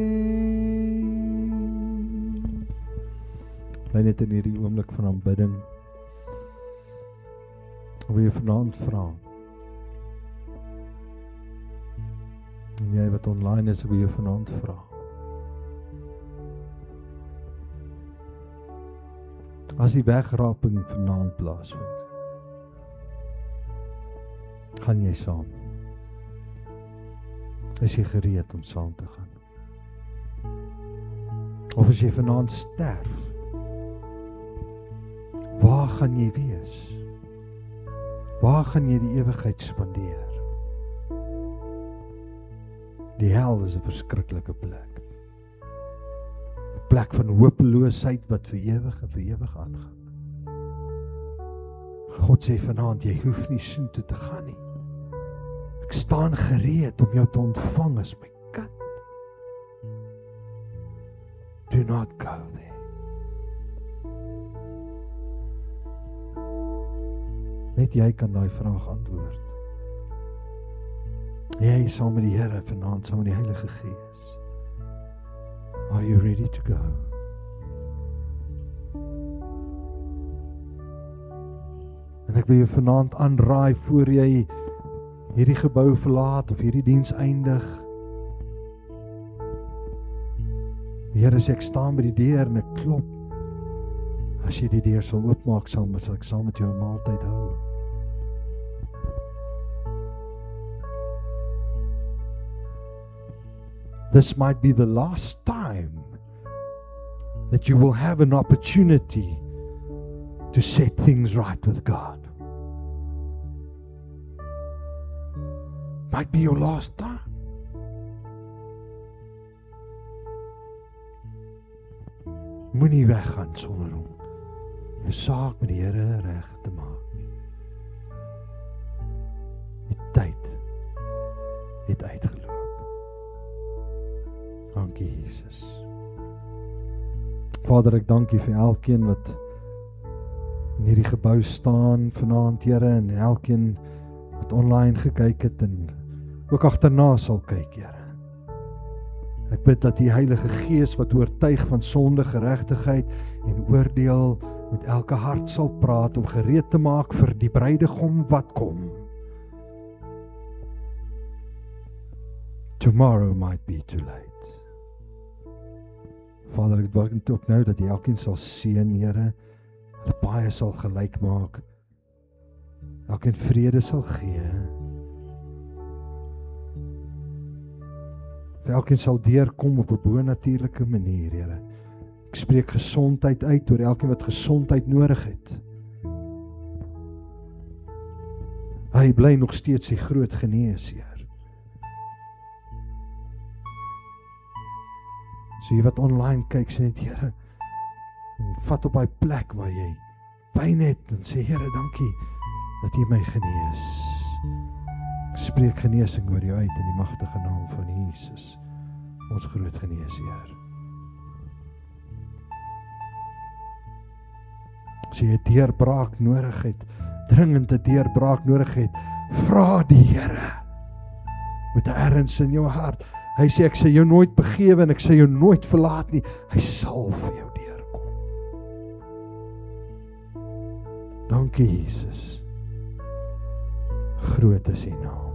Bly net in hierdie oomblik van aanbidding. Wil jy vanaand vra? En jy wat online is, wil jy vanaand vra? As die wegraping vanaand plaasvind, gaan jy saam? Is jy gereed om saam te gaan? Of as jy vanaand sterf, waar gaan jy wees? Waar gaan jy die ewigheid spandeer? Die hel is 'n verskriklike plek. 'n Plek van hopeloosheid wat vir ewig en vir ewig aangaan. God sê vanaand, jy hoef nie soontoe te gaan nie. Ek staan gereed om jou te ontvang as my kind. Do not go there. Net jy kan daai vraag antwoord. Jy saam met die Here vanaand, saam met die Heilige Gees. Are you ready to go? En ek wil jou vanaand aanraai voor jy hierdie gebou verlaat of hierdie diens eindig. Die Here sê ek staan by die deur en ek klop. As jy die deur sal oopmaak, sal ek saam met jou 'n maaltyd hou. This might be the last time that you will have an opportunity to set things right with God. Might be your last time. Moenie weggaan sonder om jou saak met die Here reg te maak nie. Die tyd het uitgeloop. Dankie Jesus. Vader, ek dank U vir elkeen wat in hierdie gebou staan vanaand, Here, en elkeen wat online gekyk het en ook agterna sal kyk, Here. Ek bid dat die Heilige Gees wat oortuig van sonde, geregtigheid en oordeel met elke hart sal praat om gereed te maak vir die bruidegom wat kom. Tomorrow might be too late. Vader, ek bid ook nou dat jy elkeen sal seën, Here, hulle paai sal gelyk maak, elkeen vrede sal gee, vir elkeen sal deurkom op 'n bonatuurlike manier, Here. Ek spreek gesondheid uit oor elkeen wat gesondheid nodig het. Hy bly nog steeds die groot geneesheer. So jy wat online kyk, sê net, Here, en vat op daai plek waar jy pyn het en sê, Here, dankie dat U my genees. Ek spreek genesing oor jou uit in die magtige naam van Jesus, ons groot geneesheer. As jy 'n deurbraak nodig het, dringend 'n deurbraak nodig het, vra die Here met 'n erns in jou hart. Hy sê, ek sal jou nooit begewe en ek sal jou nooit verlaat nie. Hy sal vir jou deurkom. Dankie Jesus. Groot is U naam.